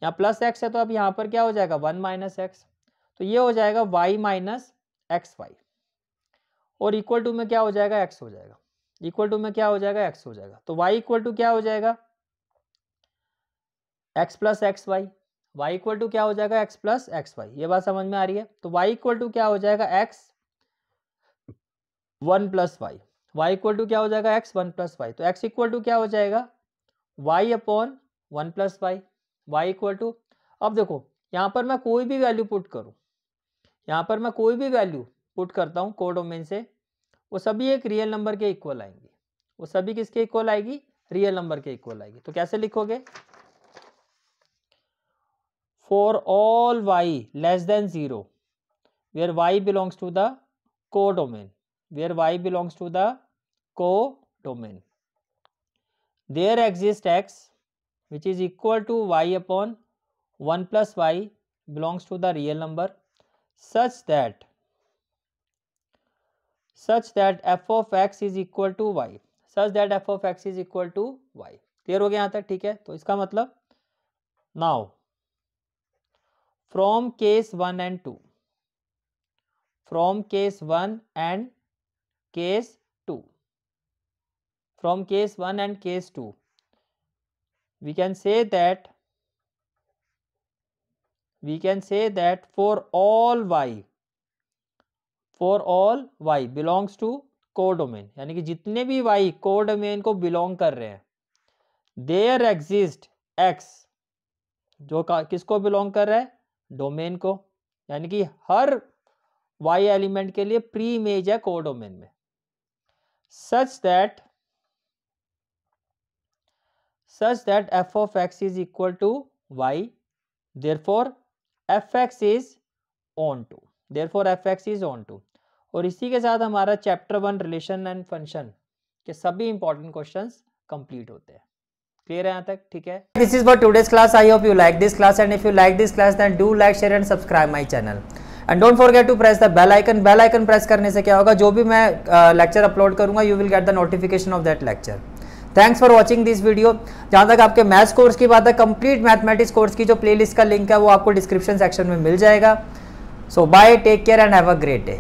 यहाँ प्लस x है तो अब यहाँ पर क्या हो जाएगा 1 माइनस एक्स, तो ये हो जाएगा y माइनस एक्स वाई, और इक्वल टू में क्या हो जाएगा, x हो जाएगा, इक्वल टू में क्या हो जाएगा, x हो जाएगा। तो y इक्वल टू क्या हो जाएगा, x plus x y, y equal to क्या हो जाएगा, x प्लस एक्स वाई। ये बात समझ में आ रही है? तो y इक्वल टू क्या हो जाएगा, x 1 plus y, y equal to क्या हो जाएगा, x 1 प्लस वाई। तो x इक्वल टू क्या हो जाएगा, y upon 1 plus y, y equal to, अब देखो यहाँ पर मैं कोई भी वैल्यू पुट करूँ, यहाँ पर मैं कोई भी वैल्यू पुट करता हूँ कोडोमेन से, वो सभी एक रियल नंबर के इक्वल आएंगी, वो सभी किसके इक्वल आएगी, रियल नंबर के इक्वल आएगी। तो कैसे लिखोगे, for all y less than 0 where y belongs to the codomain, where y belongs to the codomain, there exists x which is equal to y upon 1 plus y belongs to the real number such that f of x is equal to y, clear हो गया यहाँ तक, ठीक है। तो इसका मतलब now from case 1 and 2, from case 1 and case 2, we can say that for all y belongs to codomain, यानी कि जितने भी y कोडोमेन को बिलोंग कर रहे हैं, there exist x जो किसको बिलोंग कर रहा है, डोमेन को, यानी कि हर y एलिमेंट के लिए प्री इमेज है कोडोमेन में, such that f of x is equal to y, therefore fx is on to, और इसी के साथ हमारा चैप्टर 1 रिलेशन एंड फंक्शन के सभी इंपॉर्टेंट क्वेश्चंस कंप्लीट होते हैं। क्लियर है यहाँ तक, ठीक है। This is for today's class, I hope you like this class, and if you like this class then do like, share and subscribe my channel, and don't forget to press the bell icon press करने से क्या होगा, जो भी मैं lecture upload करूंगा you will get the notification of that lecture. Thanks for watching this video. जहां तक आपके मैथ्स कोर्स की बात है, कंप्लीट मैथमेटिक्स कोर्स की जो प्लेलिस्ट का लिंक है वो आपको डिस्क्रिप्शन सेक्शन में मिल जाएगा। So bye, take care and have a great day.